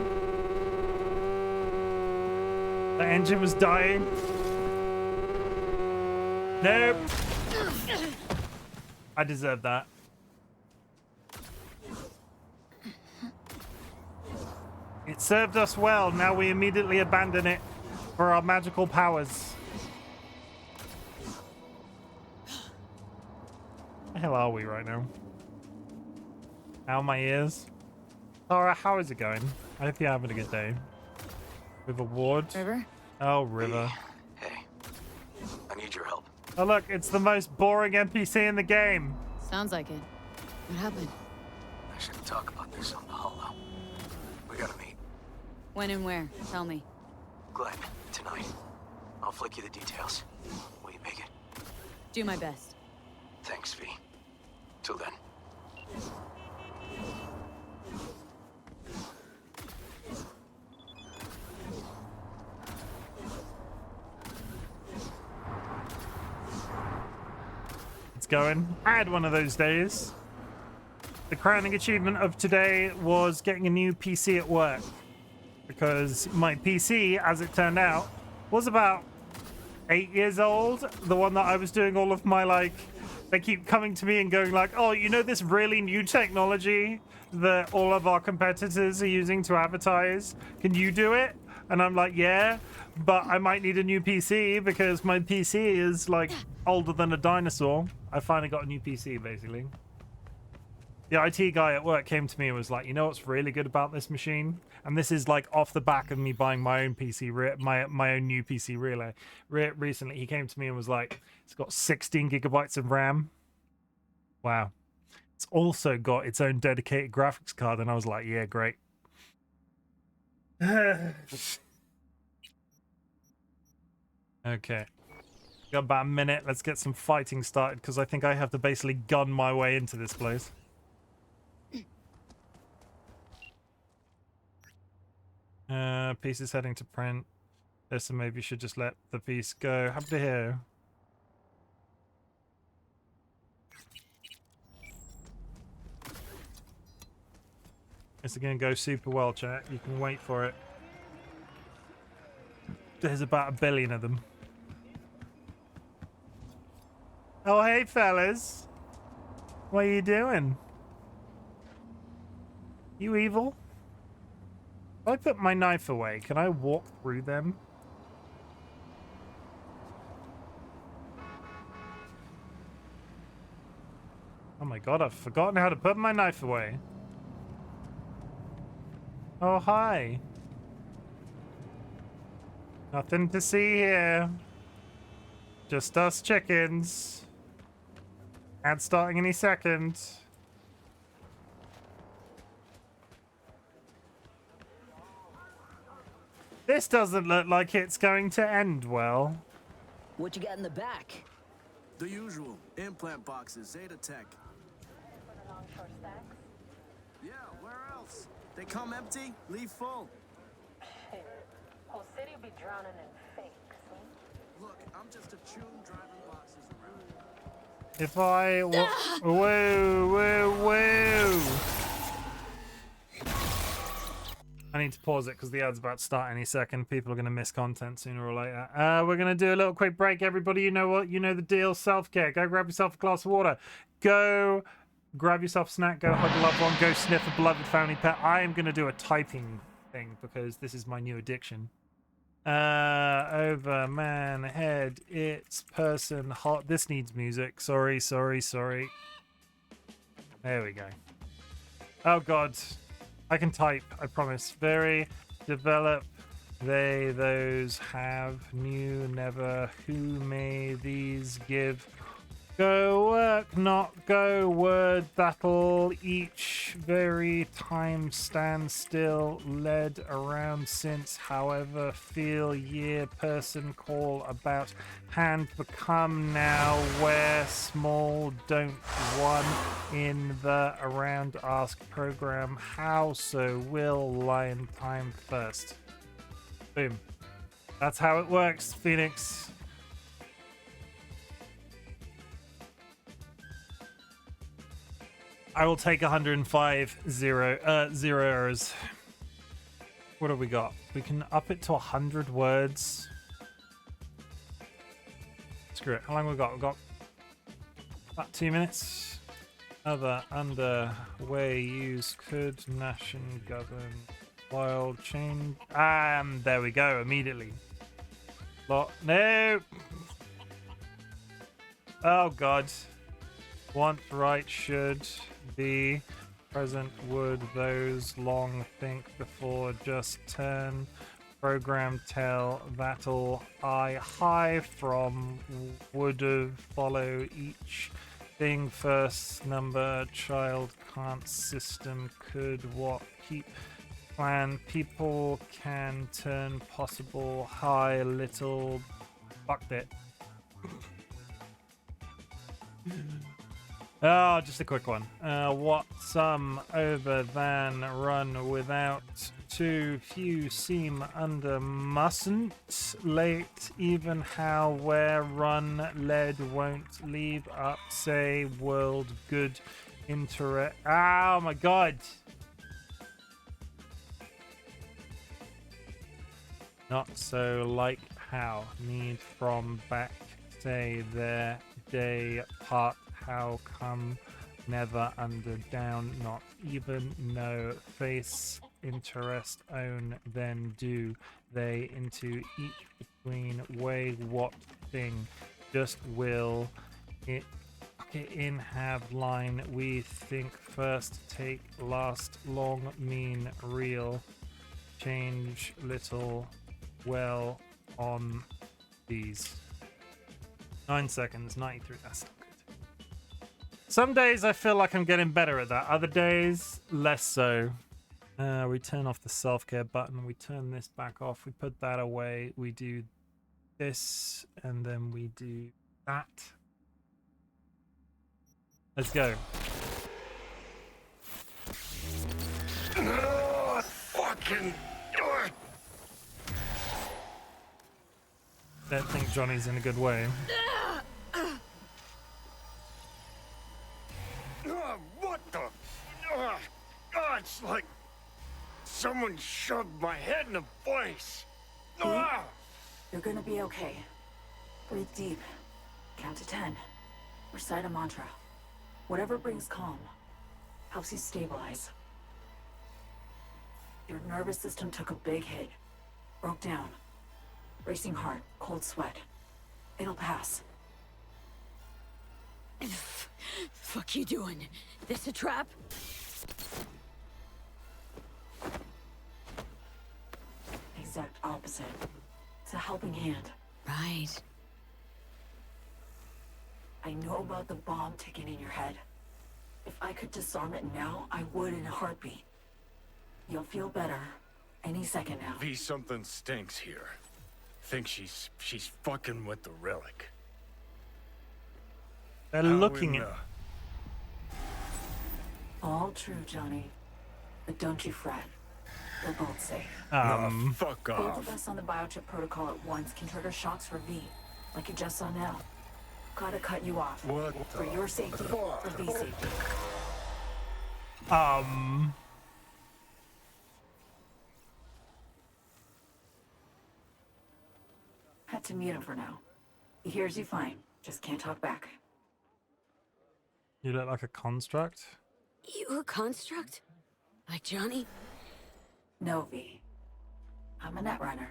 The engine was dying. Nope. I deserve that. It served us well. Now we immediately abandon it for our magical powers. Where the hell are we right now? How are my ears? Tara, how is it going? I hope you're having a good day. With a ward. River? Oh, River. Hey, I need your help. Oh, look, it's the most boring NPC in the game. Sounds like it. What happened? I should talk about this on the holo. We gotta meet. When and where? Tell me. Glenn, tonight. I'll flick you the details. Will you make it? Do my best. Thanks, V. Till then. It's going. I had one of those days. The crowning achievement of today was getting a new PC at work. Because my PC, as it turned out, was about 8 years old. The one that I was doing all of my, like, they keep coming to me and going like, oh, you know this really new technology that all of our competitors are using to advertise? Can you do it? And I'm like, yeah, but I might need a new PC because my PC is, like, older than a dinosaur. I finally got a new PC, basically. The IT guy at work came to me and was like, you know what's really good about this machine? And this is like off the back of me buying my own PC, my own new PC recently. He came to me and was like, it's got 16 gigabytes of RAM. Wow. It's also got its own dedicated graphics card. And I was like, yeah, great. Okay. Got about a minute. Let's get some fighting started because I think I have to basically gun my way into this place. Piece is heading to print. So maybe you should just let the piece go. Happy to hear. It's going to go super well, chat. You can wait for it. There's about 1 billion of them. Oh, hey, fellas. What are you doing? You evil? If I put my knife away, can I walk through them? Oh my god, I've forgotten how to put my knife away. Oh, hi. Nothing to see here. Just us chickens. Ad starting any second. This doesn't look like it's going to end well. What you got in the back? The usual. Implant boxes, Zeta Tech. Yeah, where else? They come empty, leave full. Whole city be drowning in fakes. Look, I'm just a chum driving boxes around. If I... Whoa, whoa, whoa! I need to pause it because the ad's about to start any second. People are going to miss content sooner or later. We're going to do a little quick break, everybody. You know what? You know the deal. Self-care. Go grab yourself a glass of water. Go grab yourself a snack. Go hug a loved one. Go sniff a beloved family pet. I am going to do a typing thing because this is my new addiction. Over, man, head, it's, person, hot. This needs music. Sorry. There we go. Oh, God. I can type, I promise. Very, develop, they, those, have, new, never, who may these give. Go work, not go word, that'll each very time stand still, led around since, however, feel, year, person, call, about, hand, become, now, where, small, don't, one, in, the, around, ask, program, how, so, will, line, time, first. Boom. That's how it works, Phoenix. I will take 105 zero errors. What have we got? We can up it to 100 words. Screw it. How long we got? We've got about 2 minutes. Other, under, way, use, could, nation, govern, wild, change. There we go. Immediately. No. Oh, God. Want, right, should, be, present, would, those, long, think, before, just, turn, program, tell, that'll, I, high, from, would've, follow, each, thing, first, number, child, can't, system, could, what, keep, plan, people, can, turn, possible, high, little, fucked it. Oh, just a quick one. What, some, over, than, run, without, too few, seem, under, mustn't, late, even, how, where, run, led, won't, leave, up, say, world, good, interest. Oh my God. Not so, like, how, need, from, back, say, there, day, part, how, come, never, under, down, not, even, no, face, interest, own, then, do, they, into, each, between, way, what, thing, just, will, it, okay, in, have, line, we, think, first, take, last, long, mean, real, change, little, well, on, these. 9 seconds, 93, that's not good. Some days I feel like I'm getting better at that. Other days, less so. We turn off the self-care button. We turn this back off. We put that away. We do this, and then we do that. Let's go. Fucking. Don't think Johnny's in a good way. What the? It's like someone shoved my head in a vice. You're gonna be okay. Breathe deep. Count to 10. Recite a mantra. Whatever brings calm. Helps you stabilize. Your nervous system took a big hit. Broke down. Racing heart, cold sweat. It'll pass. Fuck you doing? This a trap? Exact opposite. It's a helping hand. Right. I know about the bomb ticking in your head. If I could disarm it now, I would in a heartbeat. You'll feel better any second now. V, something stinks here. Think she's fucking with the relic. They're looking at. All true, Johnny. But don't you fret. They're both safe. Fuck Both off. of us on the biochip protocol at once can trigger shocks for V, like you just saw now. Gotta cut you off. What For your safety, for V's safety. Had to mute him for now. He hears you fine, just can't talk back. You look like a construct. You a construct? Like Johnny? No, V. I'm a netrunner.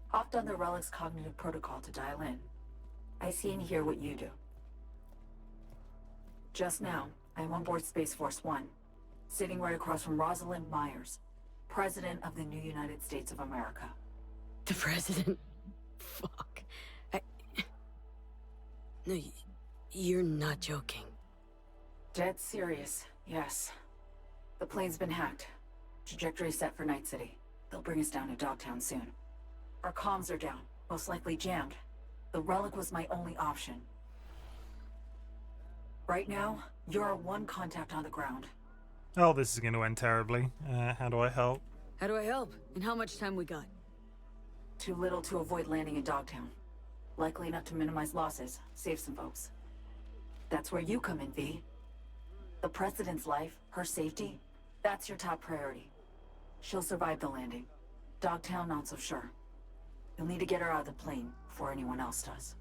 Hopped on the Relic's cognitive protocol to dial in. I see and hear what you do. Just now, I'm on board Space Force One, sitting right across from Rosalind Myers, President of the new United States of America. The president? Fuck. No, you're not joking. Dead serious, yes. The plane's been hacked. Trajectory set for Night City. They'll bring us down to Dogtown soon. Our comms are down, most likely jammed. The Relic was my only option. Right now, you're our one contact on the ground. Oh, this is going to end terribly. How do I help? How do I help? And how much time we got? Too little to avoid landing in Dogtown. Likely enough to minimize losses, save some folks. That's where you come in, V. The President's life, her safety, that's your top priority. She'll survive the landing. Dogtown, not so sure. You'll need to get her out of the plane before anyone else does.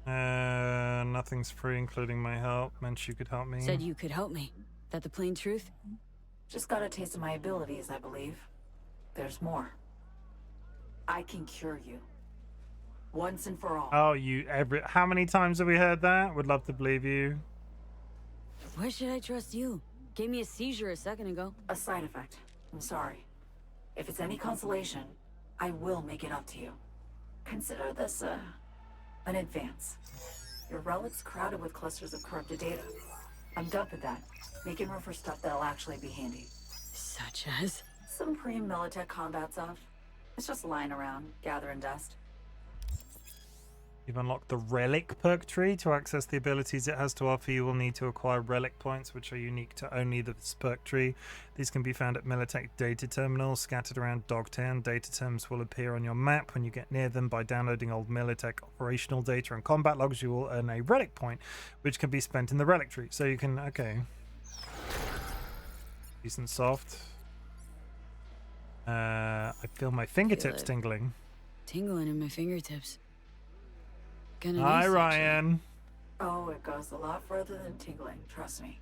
Nothing's free, including my help. Meant you could help me. Said you could help me. That the plain truth? Just got a taste of my abilities, I believe. There's more. I can cure you. Once and for all. Oh, how many times have we heard that? Would love to believe you. Why should I trust you? Gave me a seizure a second ago. A side effect. I'm sorry. If it's any consolation, I will make it up to you. Consider this, an advance. Your relic's crowded with clusters of corrupted data. I'm dumping that, making room for stuff that'll actually be handy. Such as? Some pre-Militech combat stuff. It's just lying around, gathering dust. You've unlocked the Relic perk tree. To access the abilities it has to offer, you will need to acquire Relic points, which are unique to only this perk tree. These can be found at Militech data terminals scattered around Dogtown. Data terms will appear on your map when you get near them. By downloading old Militech operational data and combat logs, you will earn a Relic point, which can be spent in the Relic tree. So you can, okay. Decent soft. I feel my fingertips tingling. Tingling in my fingertips. Kinda Hi, nice, Ryan. Oh, it goes a lot further than tingling, trust me.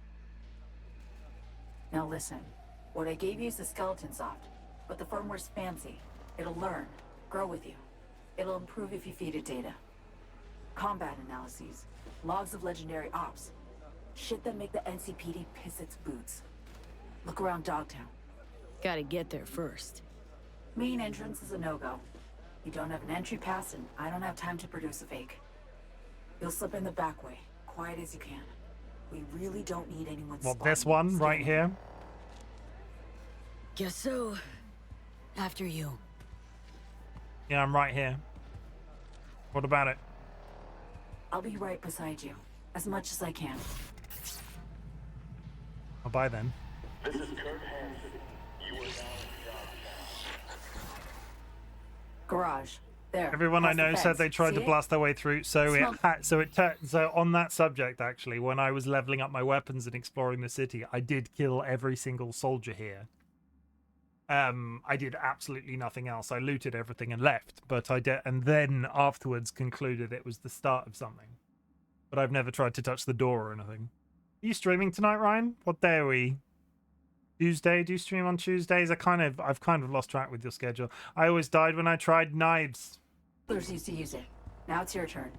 Now listen, what I gave you is the skeleton soft, but the firmware's fancy. It'll learn, grow with you. It'll improve if you feed it data. Combat analyses, logs of legendary ops. Shit that make the NCPD piss its boots. Look around Dogtown. Gotta get there first. Main entrance is a no-go. You don't have an entry pass, and I don't have time to produce a fake. You'll slip in the back way, quiet as you can. We really don't need anyone Well, spotting this one you. right here. Guess so. After you. Yeah, I'm right here. What about it? I'll be right beside you, as much as I can. I'll buy then. This is Kurt Hansen. You are now Garage. There. Everyone I past the know said fence. they tried See to it? blast their way through. So Smell- so on that subject, actually, when I was leveling up my weapons and exploring the city, I did kill every single soldier here. I did absolutely nothing else. I looted everything and left, but I did, and then afterwards concluded it was the start of something. But I've never tried to touch the door or anything. Are you streaming tonight, Ryan? What day are we? Tuesday? Do you stream on Tuesdays? I've kind of lost track with your schedule. I always died when I tried knives. Others used to use it. Now it's your turn.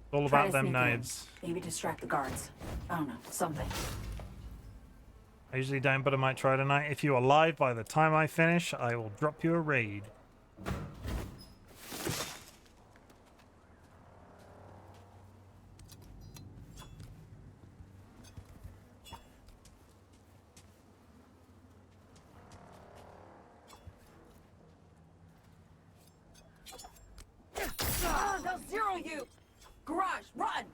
It's all Try about to them sneak in. knives. Maybe distract the guards. I don't know, something. I usually don't, but I might try tonight. If you are live by the time I finish, I will drop you a raid. They'll zero you! Garage, run!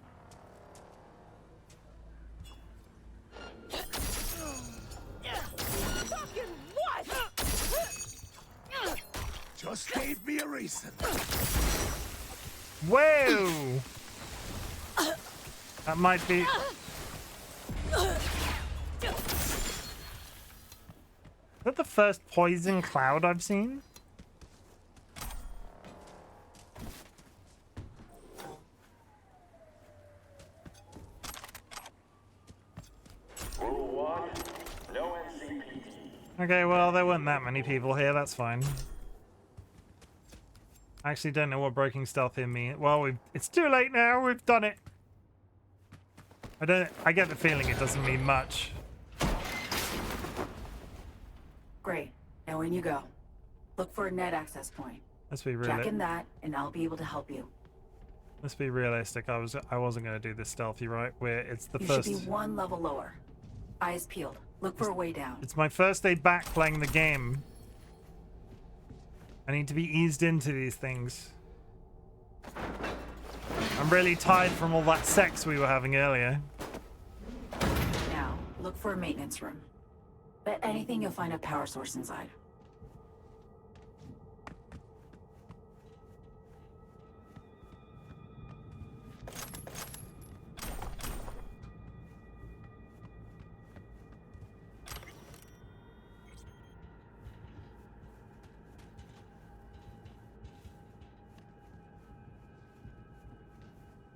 Fucking what? Just gave me a reason. Whoa! That might be... Is that the first poison cloud I've seen? Rule 1, no MCPD. Okay, well, there weren't that many people here. That's fine. I actually don't know what breaking stealth here means. Well, it's too late now. We've done it. I get the feeling it doesn't mean much. Great. Now in you go. Look for a net access point. Let's be Jack in realistic. that, and I'll be able to help you. Let's be realistic. I wasn't going to do this stealthy, right? Where it's the You first. should be one level lower. Eyes peeled. Look for a way down. It's my first day back playing the game. I need to be eased into these things. I'm really tired from all that sex we were having earlier. Now, look for a maintenance room. Bet anything you'll find a power source inside.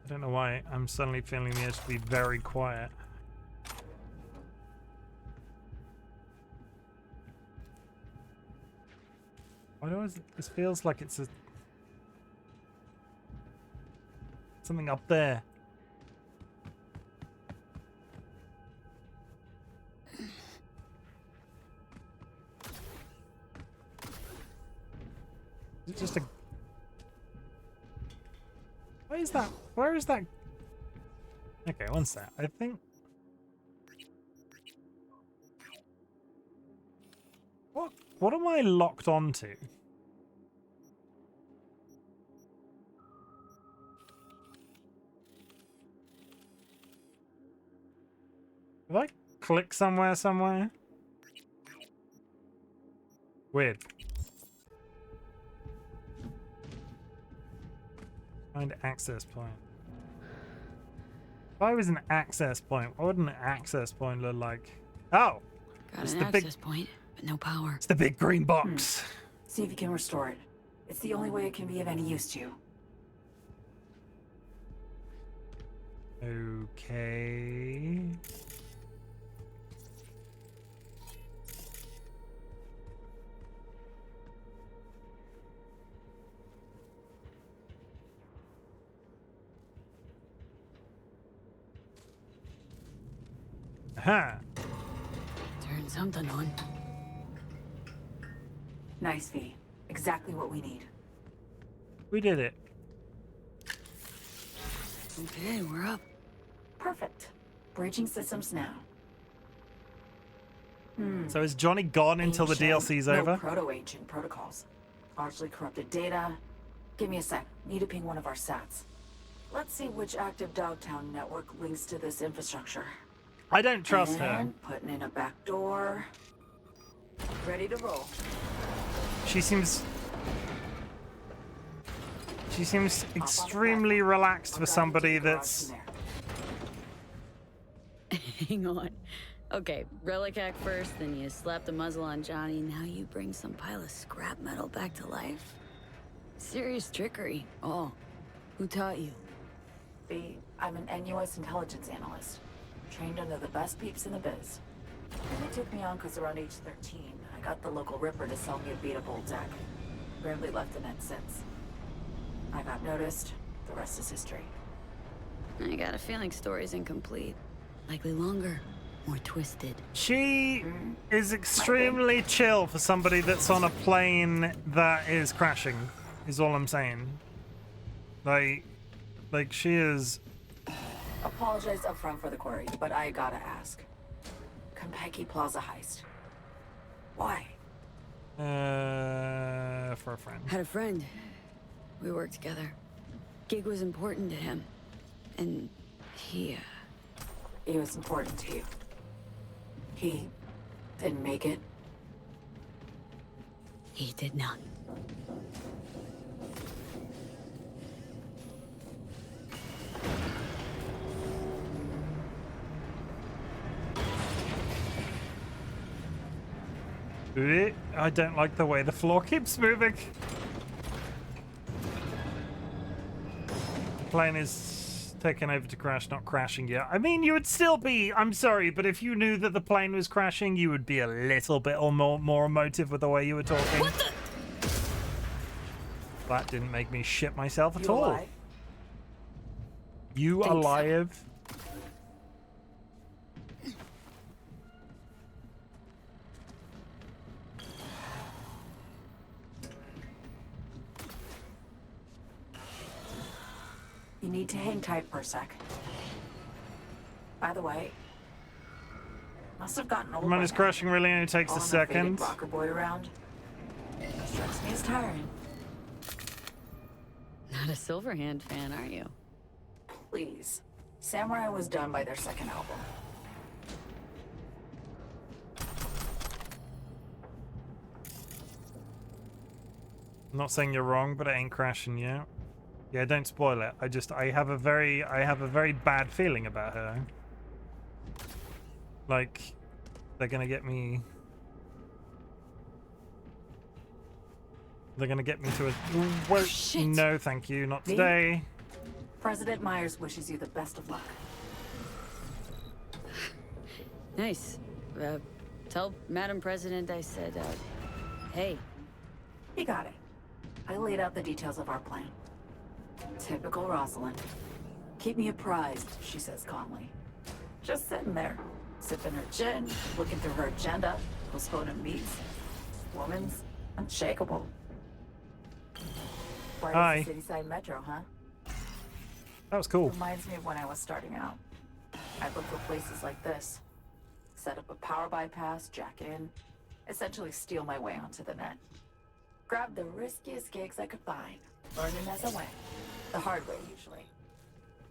I don't know why I'm suddenly feeling the urge to be very quiet. Why do this feels like it's something up there. Is it just a... Where is that? Where is that? Okay, one sec. I think... What am I locked onto? Did I click somewhere? Weird. Find access point. If I was an access point, what would an access point look like? Oh! Got it's an the access point, but no power. It's the big green box. See if you can restore it. It's the only way it can be of any use to you. Okay. Aha! Turn something on. Nice, V. Exactly what we need. We did it. Okay, we're up. Perfect. Breaching systems now. So is Johnny gone until the Ancient, DLC's no over? proto-ancient protocols. Largely corrupted data. Give me a sec. Need to ping one of our sats. Let's see which active Dogtown network links to this infrastructure. I don't trust her. And putting in a back door. Ready to roll. She seems extremely relaxed for somebody that's... Hang on. Okay, relic hack first, then you slap the muzzle on Johnny, now you bring some pile of scrap metal back to life? Serious trickery. Oh, who taught you? B, I'm an NUS intelligence analyst. Trained under the best peeps in the biz. They took me on because around age 13, I got the local Ripper to sell me a beat-up old deck. Rarely left the net since. I got noticed, the rest is history. I got a feeling story's incomplete. Likely longer, more twisted. She is extremely chill for somebody that's on a plane that is crashing, is all I'm saying. Like she is... Apologize upfront for the query, but I gotta ask. Konpeki Plaza heist. Why? For a friend. Had a friend. We worked together. Gig was important to him. And he was important to you. He didn't make it. He did not. I don't like the way the floor keeps moving. The plane is taken over to crash, not crashing yet. I mean, you would still be... I'm sorry, but if you knew that the plane was crashing, you would be a little bit or more emotive with the way you were talking. What the... That didn't make me shit myself at You all. alive? You Think so. alive? You need to hang tight for a sec. By the way, must have gotten old. Mine is crashing really only takes a second. Rocker boy around. Strikes me as tiring. Not a Silverhand fan, are you? Please. Samurai was done by their second album. I'm not saying you're wrong, but it ain't crashing yet. Yeah, don't spoil it. I have a very bad feeling about her. Like, they're gonna get me. They're gonna get me to a. Well, no, thank you, not today. President Myers wishes you the best of luck. Nice. Tell Madam President I said, hey. You got it. I laid out the details of our plan. Typical Rosalind. Keep me apprised, she says calmly. Just sitting there, sipping her gin, looking through her agenda, postponing meets. Woman's unshakable. Hi. City side metro, huh? That was cool. Reminds me of when I was starting out. I'd look for places like this. Set up a power bypass, jack in, essentially steal my way onto the net. Grab the riskiest gigs I could find, learning as I went. The hard way, usually.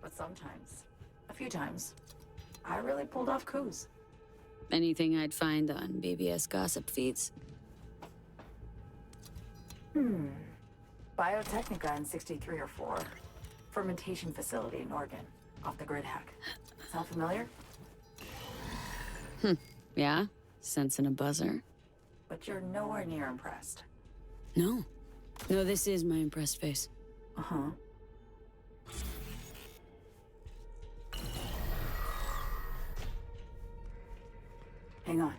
But sometimes, a few times, I really pulled off coups. Anything I'd find on BBS gossip feeds? Biotechnica in 63 or 4. Fermentation facility in Oregon, off the grid hack. Sound familiar? Yeah? Sensing a buzzer? But you're nowhere near impressed. No. No, this is my impressed face. Uh-huh. Hang on.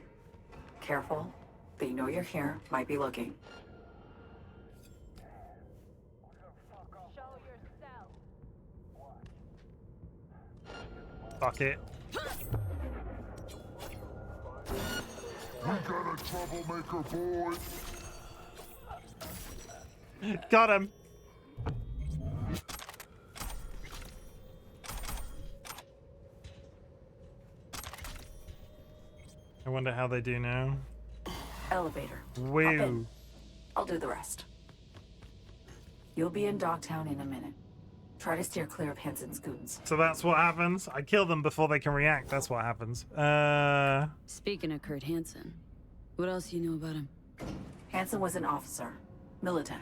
Careful. They know you're here, might be looking. Fuck it. We got a troublemaker, boy. Got him. I wonder how they do now. Elevator. Hop Woo. in. I'll do the rest. You'll be in Dogtown in a minute. Try to steer clear of Hansen's goons. So that's what happens. I kill them before they can react. That's what happens. Speaking of Kurt Hansen, what else do you know about him? Hansen was an officer, Militech.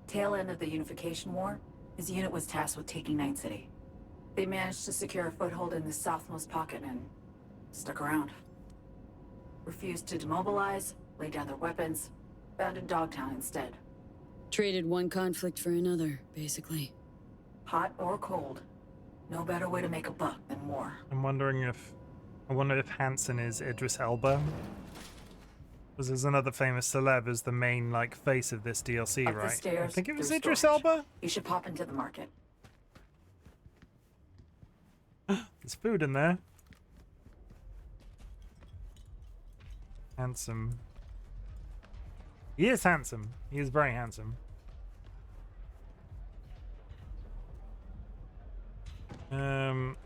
Tail end of the Unification War, his unit was tasked with taking Night City. They managed to secure a foothold in the southmost pocket and stuck around. Refused to demobilize, lay down their weapons, founded Dogtown instead. Traded one conflict for another, basically. Hot or cold, no better way to make a buck than war. I wonder if Hansen is Idris Elba. Because there's another famous celeb as the main like face of this DLC, Up right? the stairs, I think it was through Idris storage. Elba. You should pop into the market. There's food in there. Handsome. He is handsome. He is very handsome.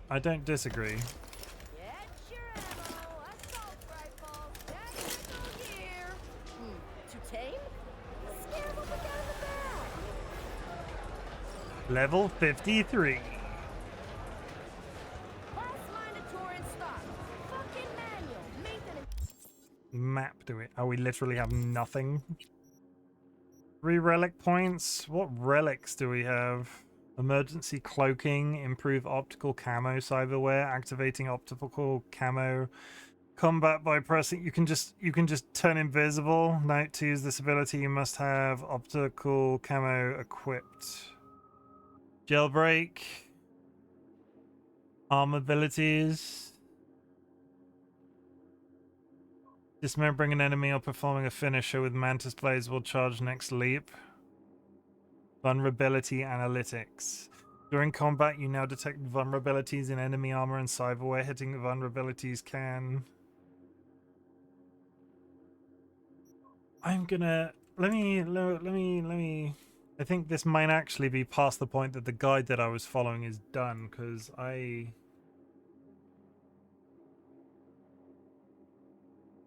I don't disagree. Get your ammo, assault rifle, tactical gear. Too tame? Scare them up and down the back. Level 53. Last Minotaur in stock. Fucking manual. Maintenance. Map do it. Oh, we literally have nothing. 3 relic points. What relics do we have? Emergency cloaking, improve optical camo cyberware, activating optical camo, combat by pressing. You can just turn invisible. Note, to use this ability you must have optical camo equipped. Jailbreak. Arm abilities. Dismembering an enemy or performing a finisher with Mantis Blades will charge next leap. Vulnerability analytics. During combat, you now detect vulnerabilities in enemy armor and cyberware. Hitting the vulnerabilities can... I'm gonna... Let me... I think this might actually be past the point that the guide that I was following is done, because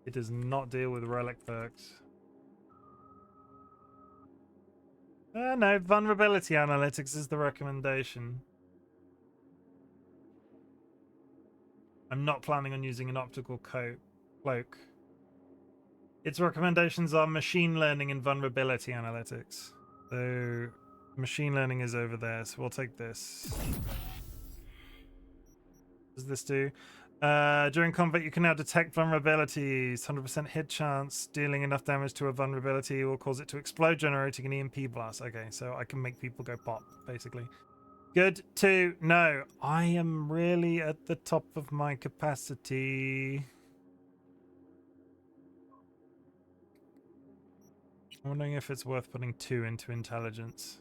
it does not deal with relic perks. No, vulnerability analytics is the recommendation. I'm not planning on using an optical cloak. Its recommendations are machine learning and vulnerability analytics. So, machine learning is over there, so we'll take this. What does this do? During combat, you can now detect vulnerabilities. 100% hit chance. Dealing enough damage to a vulnerability will cause it to explode, generating an EMP blast. Okay, so I can make people go pop, basically. Good to know. I am really at the top of my capacity. I'm wondering if it's worth putting 2 into intelligence.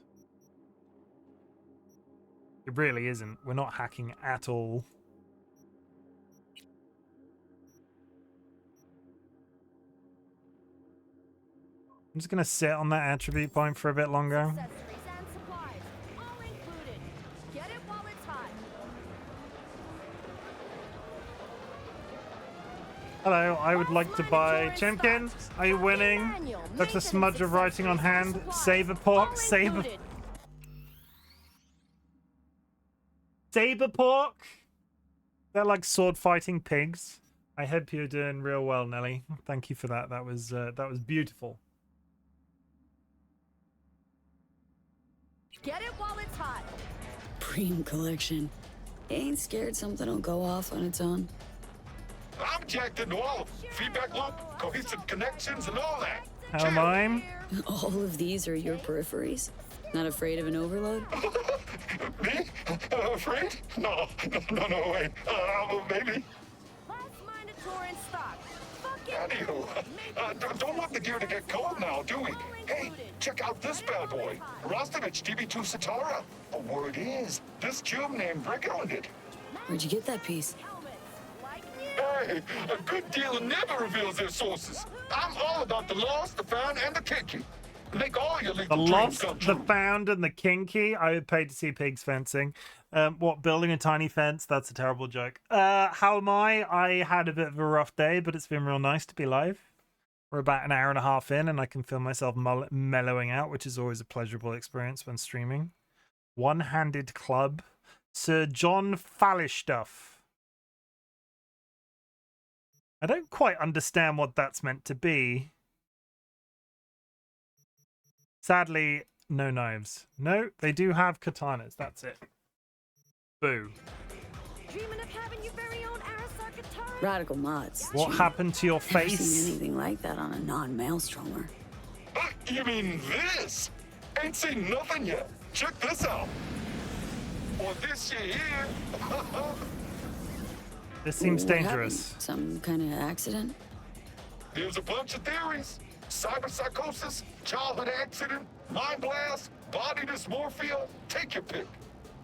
It really isn't. We're not hacking at all. I'm just going to sit on that attribute point for a bit longer. Accessories and supplies, all included. Get it while it's hot. Hello, I would like to buy Chimken. Are you winning? That's a smudge of writing on hand. Cyberpunk. Cyberpunk. They're like sword fighting pigs. I hope you're doing real well, Nelly. Thank you for that. That was beautiful. Get it while it's hot. Preem collection. Ain't scared something will go off on its own. I'm jacked into all of them. Feedback loop, cohesive connections, and all that. How am I? All of these are your peripheries? Not afraid of an overload? Me? Afraid? No, wait. Maybe. Last Minotaur in stock. Fucking Anywho, don't want the gear to get cold now, do we? Hey, check out this bad boy. Rostovich DB2 Satara. The word is, this cube named Brick owned it. Where'd you get that piece? Hey, a good dealer never reveals their sources. I'm all about the lost, the found, and the kinky. Make all your The legal dreams lost, come the true. found, and the kinky. I would pay to see pigs fencing. What, building a tiny fence? That's a terrible joke. How am I? I had a bit of a rough day, but it's been real nice to be live. We're about an hour and a half in, and I can feel myself mellowing out, which is always a pleasurable experience when streaming. One-handed club. Sir John Fallistuff. I don't quite understand what that's meant to be. Sadly, no knives. No, they do have katanas. That's it. Boo. Dreaming of having your very own Arasar guitar? Radical mods. What happened to your Never face? seen anything like that on a non-maelstromer. You mean this? Ain't seen nothing yet. Check this out. Or this shit here. This seems What dangerous. happened? Some kind of accident? There's a bunch of theories. Cyberpsychosis, childhood accident, mind blast, body dysmorphia. Take your pick.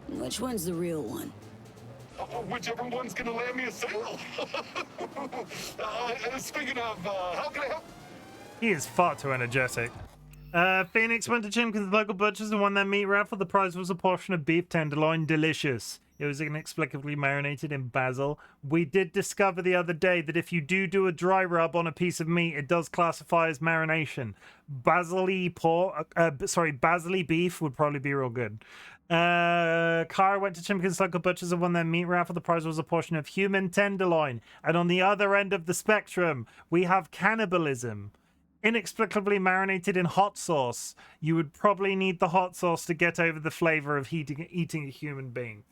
Which one's the real one? Whichever one's gonna land me a sale. Speaking of, how can I help? He is far too energetic. Phoenix went to Chimken's local butchers and won their meat raffle. The prize was a portion of beef tenderloin. Delicious. It was inexplicably marinated in basil. We did discover the other day that if you do a dry rub on a piece of meat, it does classify as marination. Basil-y beef would probably be real good. Kara went to Chimken's local butchers and won their meat raffle. The prize was a portion of human tenderloin. And on the other end of the spectrum, we have cannibalism. Inexplicably marinated in hot sauce. You would probably need the hot sauce to get over the flavor of eating a human being.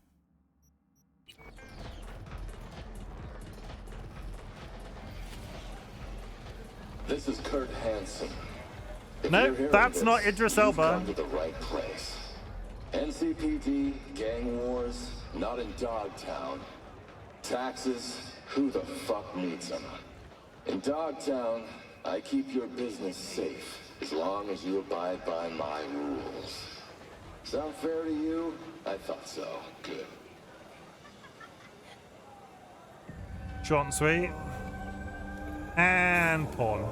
This is Kurt Hansen. If No, you're hearing that's this, not Idris you've Elba. come to the right place. NCPD, gang wars, not in Dogtown. Taxes, who the fuck needs them? In Dogtown, I keep your business safe as long as you abide by my rules. Sound fair to you? I thought so. Good. Short and sweet. And porn.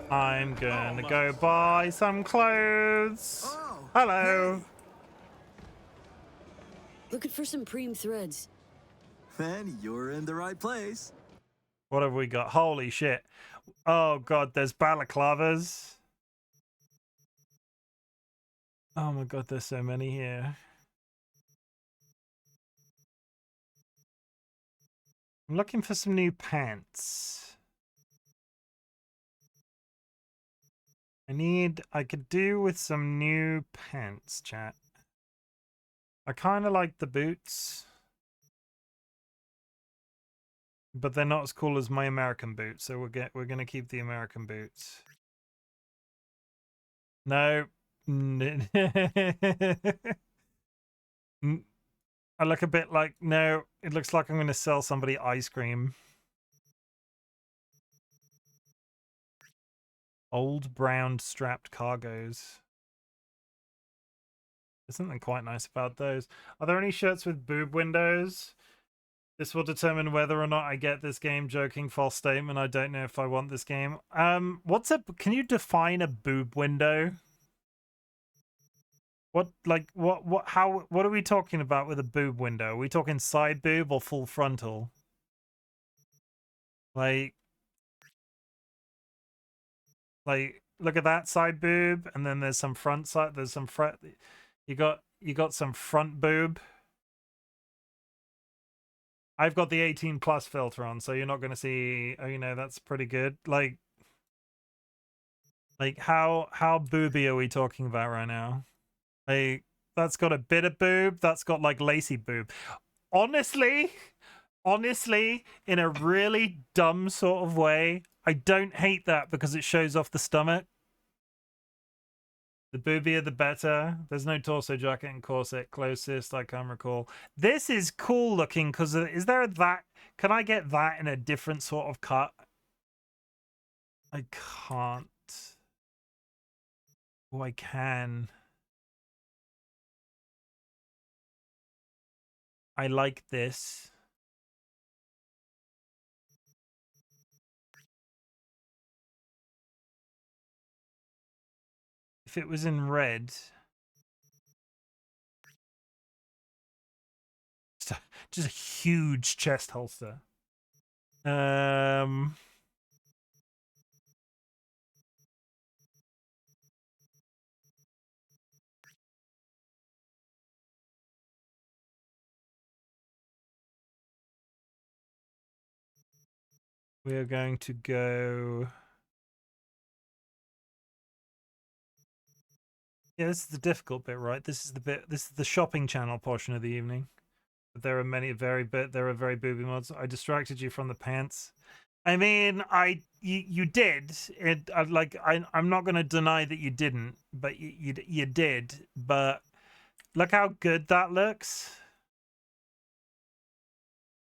I'm gonna go buy some clothes. Hello. Looking for some preem threads. Then you're in the right place. What have we got? Holy shit. Oh god, there's balaclavas. Oh my god, there's so many here. I'm looking for some new pants. I could do with some new pants, chat. I kind of like the boots. But they're not as cool as my American boots, so we're gonna keep the American boots. No. I look a bit like, no, it looks like I'm gonna sell somebody ice cream. Old brown strapped cargos. There's something quite nice about those. Are there any shirts with boob windows? This will determine whether or not I get this game. Joking, false statement. I don't know if I want this game. Can you define a boob window? What are we talking about with a boob window? Are we talking side boob or full frontal? Like, look at that side boob, and then there's some front side. There's some front. You got some front boob. I've got the 18 plus filter on, so you're not going to see. Oh, that's pretty good. Like how booby are we talking about right now? Like, that's got a bit of boob. That's got like lacy boob. Honestly, in a really dumb sort of way, I don't hate that because it shows off the stomach. The boobier, the better. There's no torso jacket and corset. Closest I can recall. This is cool looking because is there that? Can I get that in a different sort of cut? I can't. Oh, I can. I like this. If it was in red. Just a huge chest holster. We are going to go. Yeah, this is the difficult bit, right? This is the bit. This is the shopping channel portion of the evening. But there are there are very booby mods. I distracted you from the pants. I mean, you did it. I'm not going to deny that you didn't, but you did. But look how good that looks.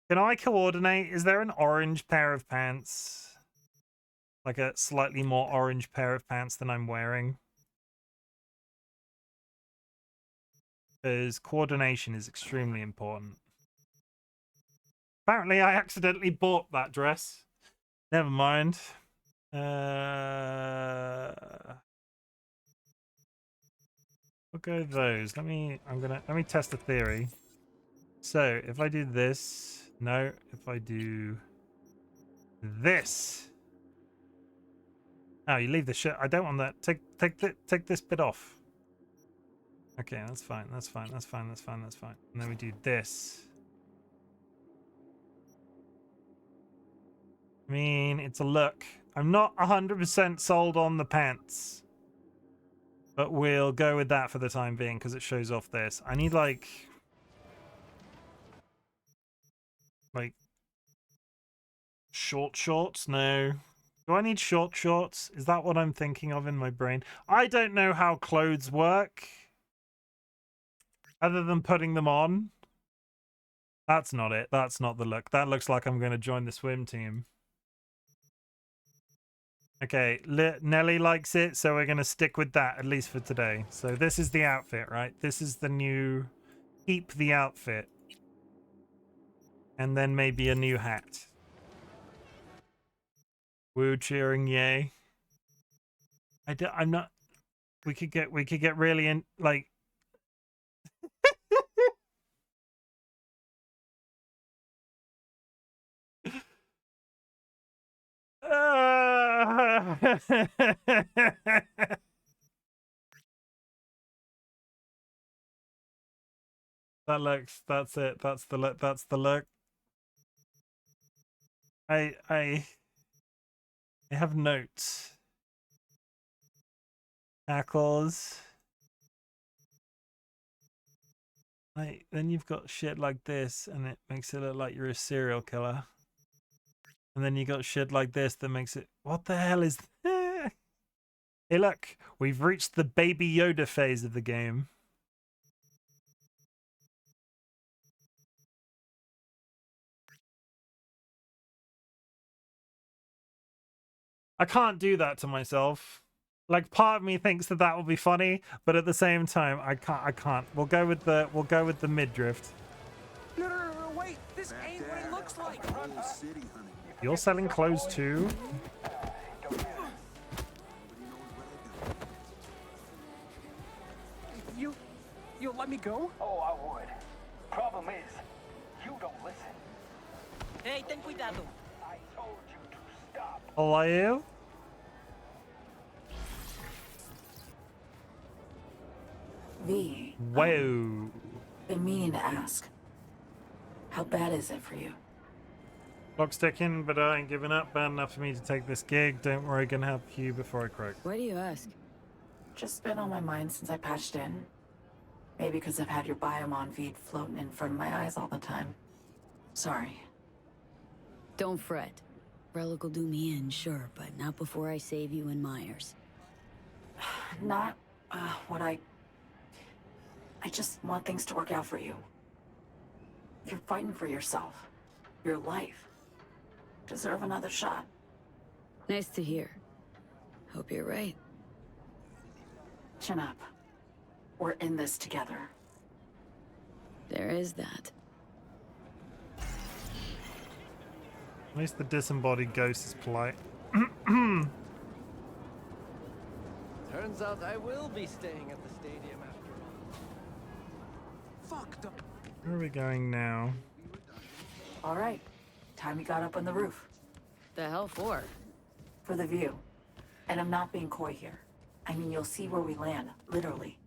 Can I coordinate? Is there an orange pair of pants? Like a slightly more orange pair of pants than I'm wearing? Because coordination is extremely important. Apparently, I accidentally bought that dress. Never mind. We'll go with those. Let me test a theory. So if I do this, no. If I do this, oh, you leave the shit. I don't want that. Take this bit off. Okay, that's fine. That's fine. That's fine. That's fine. That's fine. And then we do this. I mean, it's a look. I'm not 100% sold on the pants, but we'll go with that for the time being because it shows off this. I need like short shorts? No. Do I need short shorts? Is that what I'm thinking of in my brain? I don't know how clothes work other than putting them on. That's not it. That's not the look. That looks like I'm going to join the swim team. Okay, Nelly likes it, so we're going to stick with that, at least for today. So this is the outfit, right? This is the new... Keep the outfit. And then maybe a new hat. Woo, cheering, yay. I'm not... We could get really in, like... That's it. That's the look. That's the look. I have notes. Tackles. Then you've got shit like this, and it makes it look like you're a serial killer. And then you got shit like this that makes it... What the hell is... Hey, look. We've reached the Baby Yoda phase of the game. I can't do that to myself. Like, part of me thinks that will be funny, but at the same time, I can't. We'll go with the midriff. No, wait. This ain't what it looks like. You're selling clothes too? You'll let me go? Oh, I would. Problem is, you don't listen. Hey, ten cuidado. I told you to stop. Oh, are you? V. Whoa. Been meaning to ask. How bad is it for you? Clock's ticking, but I ain't giving up. Bad enough for me to take this gig. Don't worry, gonna help you before I croak. Why do you ask? Just been on my mind since I patched in. Maybe because I've had your Biomon feed floating in front of my eyes all the time. Sorry. Don't fret. Relic will do me in, sure, but not before I save you and Myers. Not, what I just want things to work out for you. You're fighting for yourself. Your life. Deserve another shot. Nice to hear. Hope you're right. Chin up. We're in this together. There is that. At least the disembodied ghost is polite. Turns out I will be staying at the stadium after all. Fuck the... Where are we going now? All right. Time we got up on the roof. The hell for? For the view. And I'm not being coy here. I mean, you'll see where we land, literally.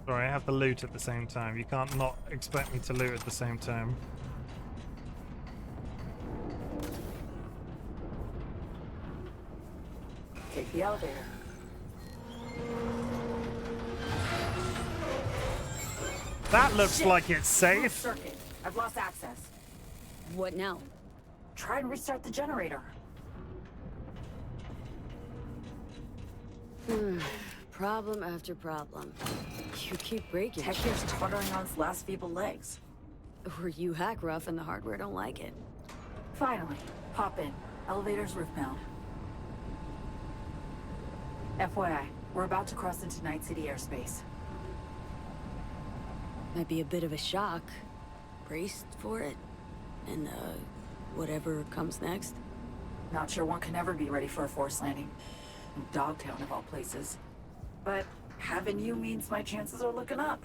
Sorry, I have to loot at the same time. You can't not expect me to loot at the same time. Take the elevator. That looks Shit. like it's safe. Circuit. I've lost access. What now? Try and restart the generator. Problem after problem. You keep breaking Tech shit. is tottering on its last feeble legs. Or you hack rough and the hardware don't like it. Finally, hop in. Elevator's roof bound. FYI, we're about to cross into Night City airspace. Might be a bit of a shock. Braced for it. And, whatever comes next. Not sure one can ever be ready for a forced landing. In Dogtown, of all places. But having you means my chances are looking up.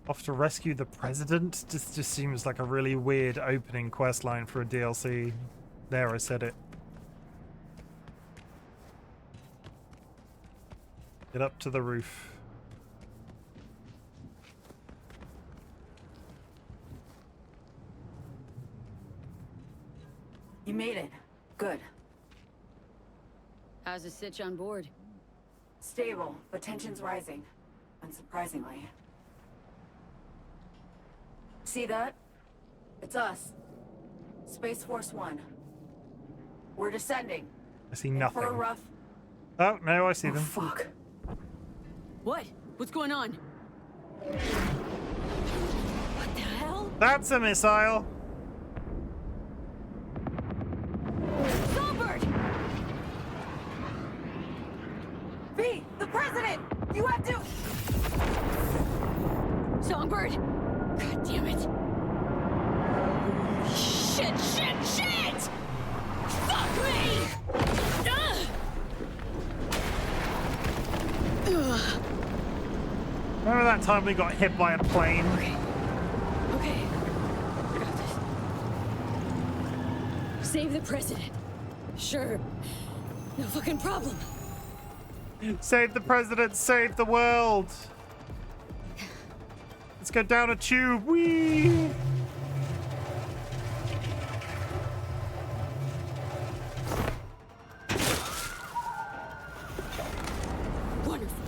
Off to rescue the president? This just seems like a really weird opening quest line for a DLC. There, I said it. Get up to the roof. You made it. Good. How's the sitch on board? Stable, but tension's rising. Unsurprisingly. See that? It's us. Space Force 1. We're descending. I see In nothing. For a rough... Oh, no, I see them. Fuck. What? What's going on? What the hell? That's a missile. Songbird! V, the president! You have to... Songbird! God damn it! Shit, shit, shit! Fuck me! Ugh. Remember that time we got hit by a plane? Okay. I got this. Save the president. Sure. No fucking problem. Save the president, save the world. Let's go down a tube. Whee! Wonderful.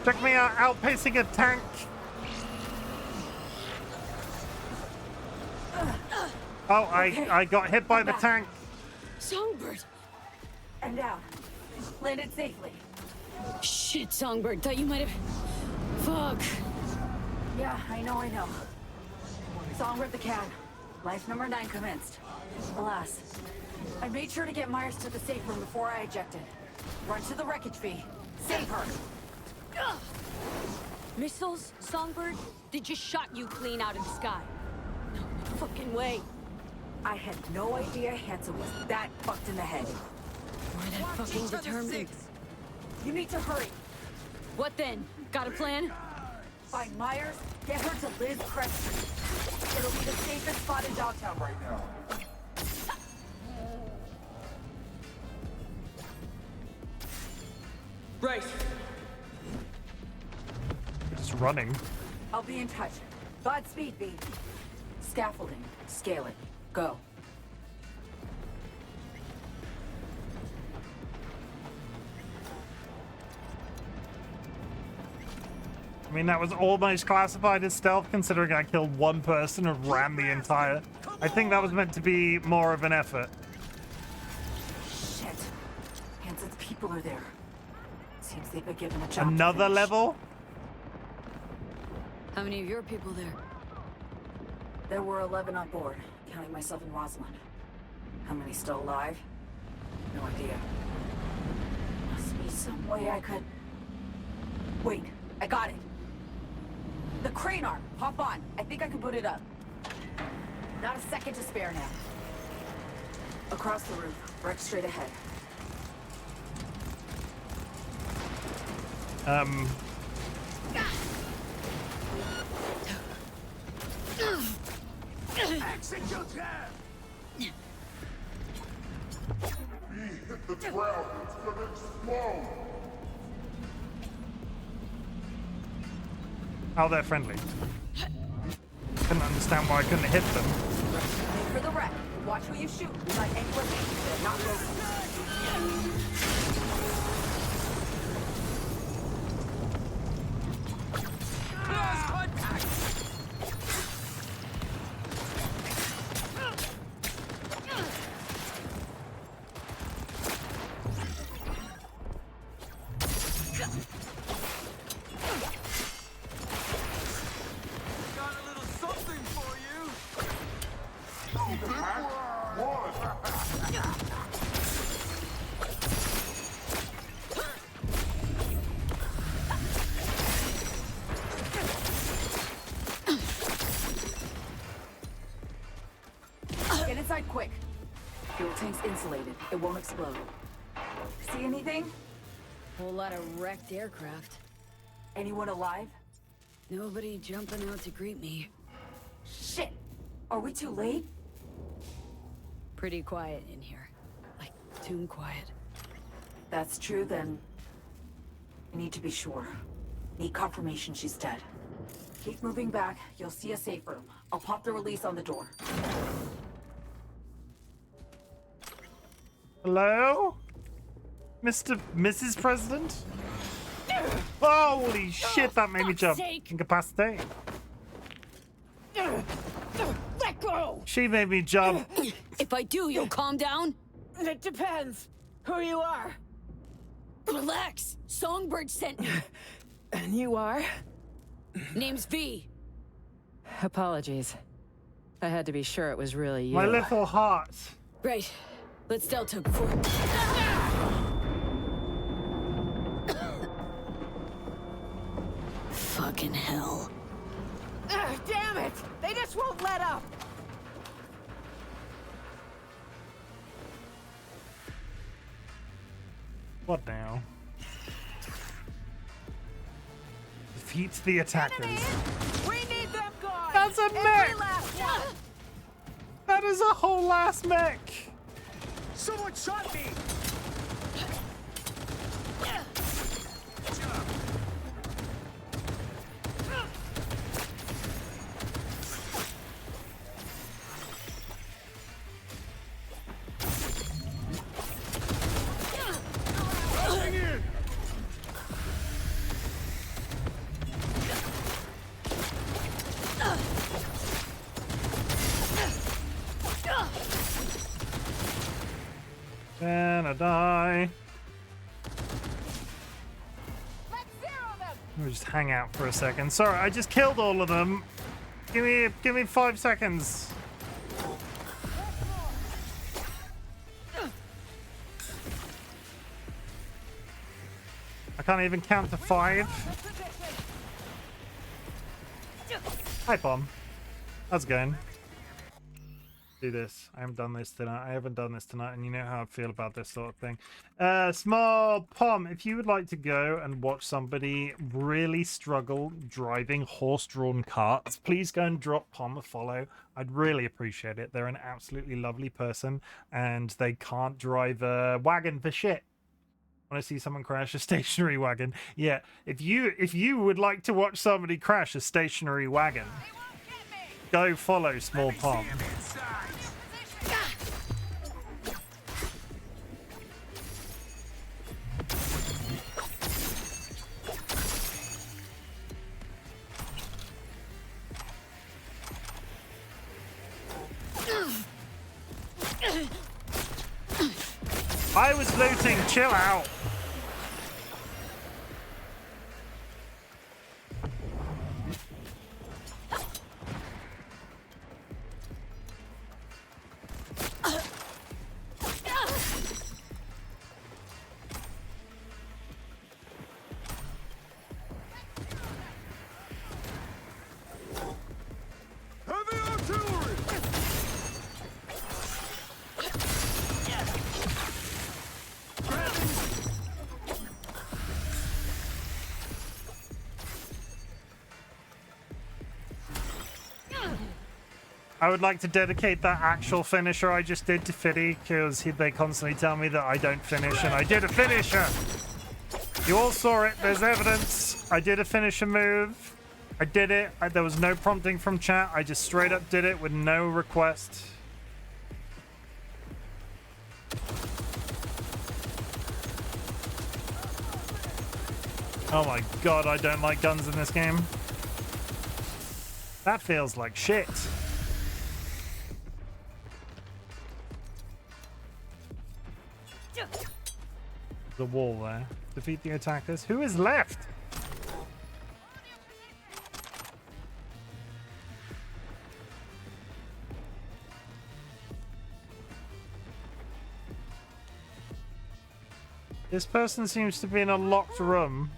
Check me out, outpacing a tank. Oh, I got hit by the tank. Songbird! And down. Landed safely. Shit, Songbird. Thought you might have... Fuck. Yeah, I know. Songbird the cat. Life number 9 commenced. Alas. I made sure to get Myers to the safe room before I ejected. Run to the wreckage, V. Save her. Ugh. Missiles, Songbird? They just shot you clean out of the sky. No fucking way. I had no idea Hanson was that fucked in the head. We're that fucking determined. You need to hurry. What then? Got a plan? Find Myers, get her to Liz Crest Street. It'll be the safest spot in Dogtown right now. Right. Just running. I'll be in touch. Godspeed, V. Scaffolding. Scale it. Go. I mean, that was almost classified as stealth, considering I killed one person and ran the entire... I think that was meant to be more of an effort. Shit. Hanson's people are there. Seems they've been given a job. Another level? How many of your people there? There were 11 on board, counting myself and Rosalind. How many still alive? No idea. Must be some way I could... Wait, I got it. The crane arm. Hop on. I think I can put it up. Not a second to spare now. Across the roof, right straight ahead. Execute her! He hit the ground. It's gonna explode. Oh, they're friendly. Couldn't understand why I couldn't hit them. Aim for the wreck. Watch who you shoot. We might anywhere they're not broken. Close contact! Got a little something for you. Get inside quick. Fuel tank's insulated. It won't explode. See anything? Whole lot of wrecked aircraft. Anyone alive? Nobody jumping out to greet me. Shit! Are we too late? Pretty quiet in here. Like, tomb quiet. That's true, then... I need to be sure. Need confirmation she's dead. Keep moving back. You'll see a safe room. I'll pop the release on the door. Hello? Mrs. President? Holy shit, that made me jump. Incapacitate. Let go! She made me jump. If I do, you'll calm down? It depends who you are. Relax. Songbird sent me. And you are? Name's V. Apologies. I had to be sure it was really you. My little heart. Right. Let's delta before... Fucking hell. Damn it! They just won't let up! What now? Defeat the attackers. We need them gone! That's a Every mech! last one! That is a whole last mech! Someone shot me! Gonna die. Let me just hang out for a second. Sorry, I just killed all of them. Give me 5 seconds. I can't even count to 5. Hi, Bomb. How's it going? Do this. I haven't done this tonight, and you know how I feel about this sort of thing. Small Pom, if you would like to go and watch somebody really struggle driving horse-drawn carts, please go and drop Pom a follow. I'd really appreciate it. They're an absolutely lovely person, and they can't drive a wagon for shit. When I see someone crash a stationary wagon, yeah. If you would like to watch somebody crash a stationary wagon, go follow Small Pom. I was looting, chill out. Heavy artillery! I would like to dedicate that actual finisher I just did to Fiddy, because they constantly tell me that I don't finish, and I did a finisher! You all saw it, there's evidence. I did a finisher move. I did it. There was no prompting from chat. I just straight up did it with no request. Oh my god, I don't like guns in this game. That feels like shit. The wall there. Defeat the attackers. Who is left? This person seems to be in a locked room.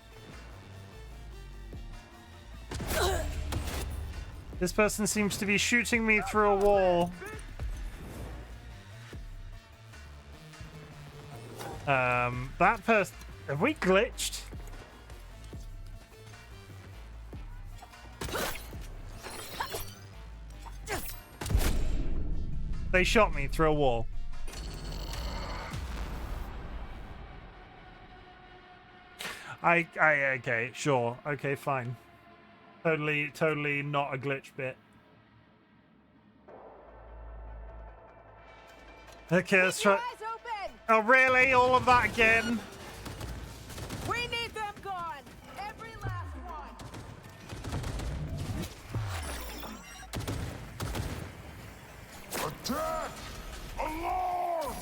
This person seems to be shooting me through a wall. That person... Have we glitched? They shot me through a wall. Okay, sure. Okay, fine. Totally not a glitch bit. Okay, let's try. Oh, really? All of that again? We need them gone. Every last one. Attack! Alarm!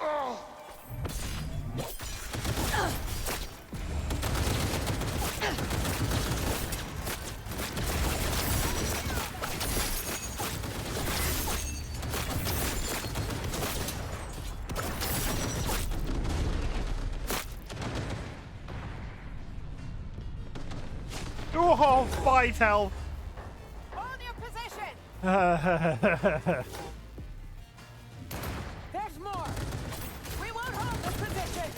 Oh. Oh, fight health. Hold your position. There's more. We won't hold the position.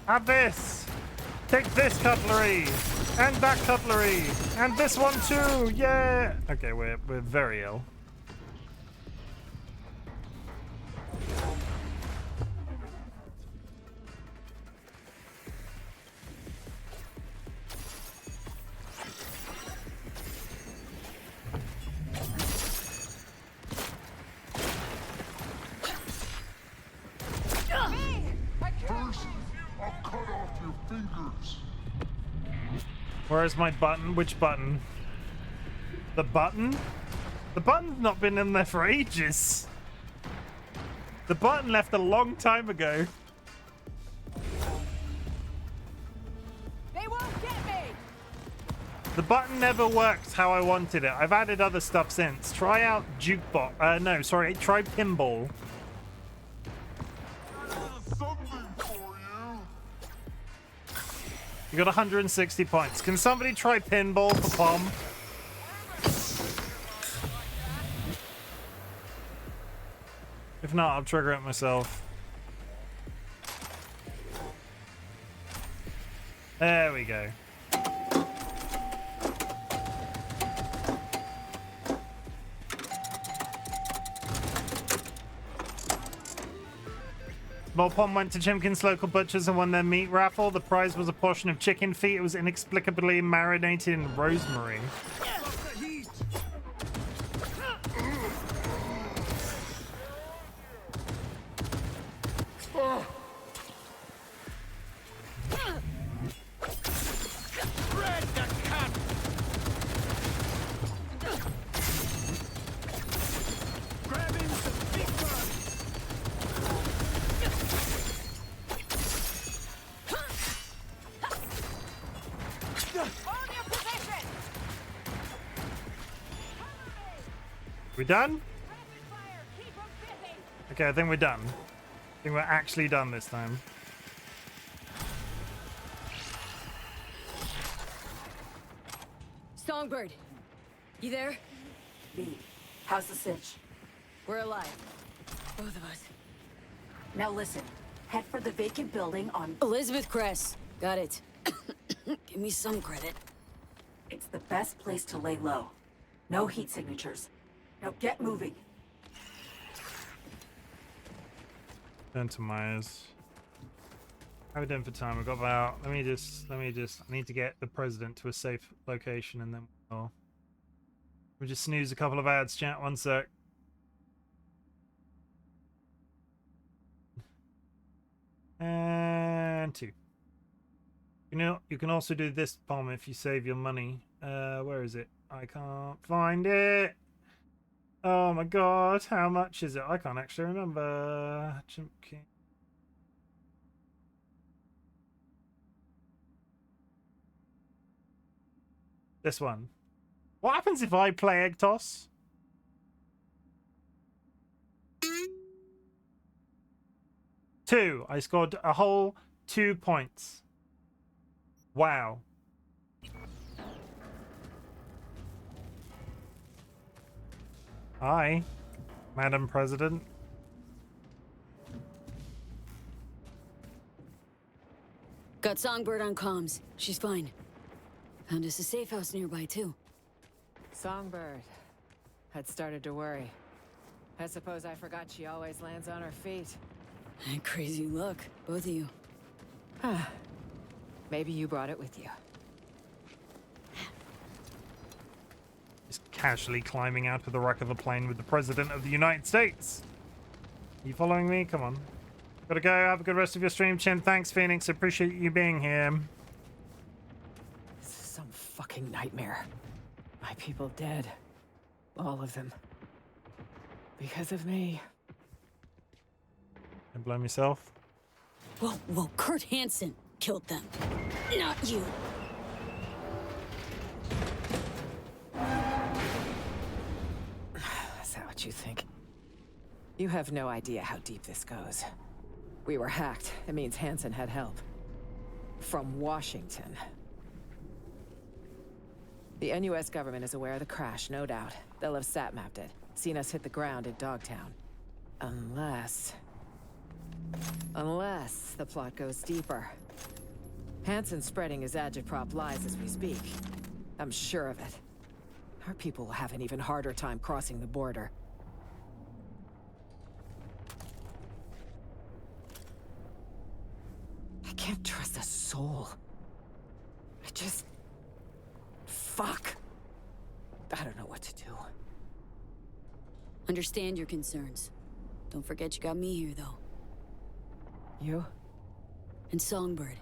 Have this. Take this cutlery. And that cutlery. And this one too. Yeah. Okay, we're very ill. First, I'll cut off your fingers. Where's my button? Which button? The button? The button's not been in there for ages. The button left a long time ago. They won't get me. The button never worked how I wanted it. I've added other stuff since. Try out jukebox. No, sorry. Try pinball. You got 160 points. Can somebody try pinball for Pom? If not, I'll trigger it myself. There we go. Small Pom went to Chimken's local butchers and won their meat raffle. The prize was a portion of chicken feet. It was inexplicably marinated in rosemary. We done? Okay, I think we're done. I think we're actually done this time. Songbird, you there? B, how's the cinch? We're alive. Both of us. Now listen, head for the vacant building on... Elizabeth Cress. Got it. Give me some credit. It's the best place to lay low. No heat signatures. Now get moving. Turn to Myers. How are we doing for time? We've got about. Let me just. I need to get the president to a safe location, and then we'll just snooze a couple of ads. Chat. One sec. And 2. You can also do this bomb if you save your money. Where is it? I can't find it. Oh my god, how much is it? I can't actually remember. Chimken. This one. What happens if I play egg toss? Two. I scored a whole 2 points. Wow. Hi, Madam President. Got Songbird on comms. She's fine. Found us a safe house nearby, too. Songbird. Had started to worry. I suppose I forgot she always lands on her feet. Crazy luck, both of you. Maybe you brought it with you. Just casually climbing out of the wreck of the plane with the President of the United States. You following me? Come on. Gotta go. Have a good rest of your stream, Chim. Thanks, Phoenix. Appreciate you being here. This is some fucking nightmare. My people dead. All of them. Because of me. And blame yourself. Whoa, Kurt Hansen killed them. Not you. Is that what you think? You have no idea how deep this goes. We were hacked. It means Hansen had help. From Washington. The NUS government is aware of the crash, no doubt. They'll have sat-mapped it. Seen us hit the ground at Dogtown. Unless the plot goes deeper. Hansen's spreading his agitprop lies as we speak. I'm sure of it. Our people will have an even harder time crossing the border. I can't trust a soul. I just... Fuck. I don't know what to do. Understand your concerns. Don't forget you got me here, though. You? And Songbird.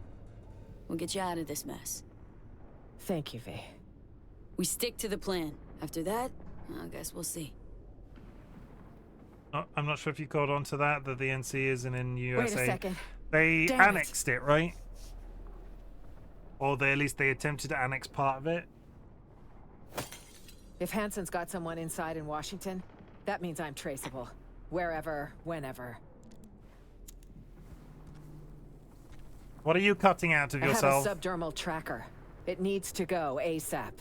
We'll get you out of this mess. Thank you, V. We stick to the plan. After that, I guess we'll see. I'm not sure if you caught on to that the NC isn't in USA. Wait a second. They Damn annexed it, right? Or at least they attempted to annex part of it. If Hansen's got someone inside in Washington, that means I'm traceable. Wherever, whenever. What are you cutting out of yourself? I have a subdermal tracker. It needs to go ASAP.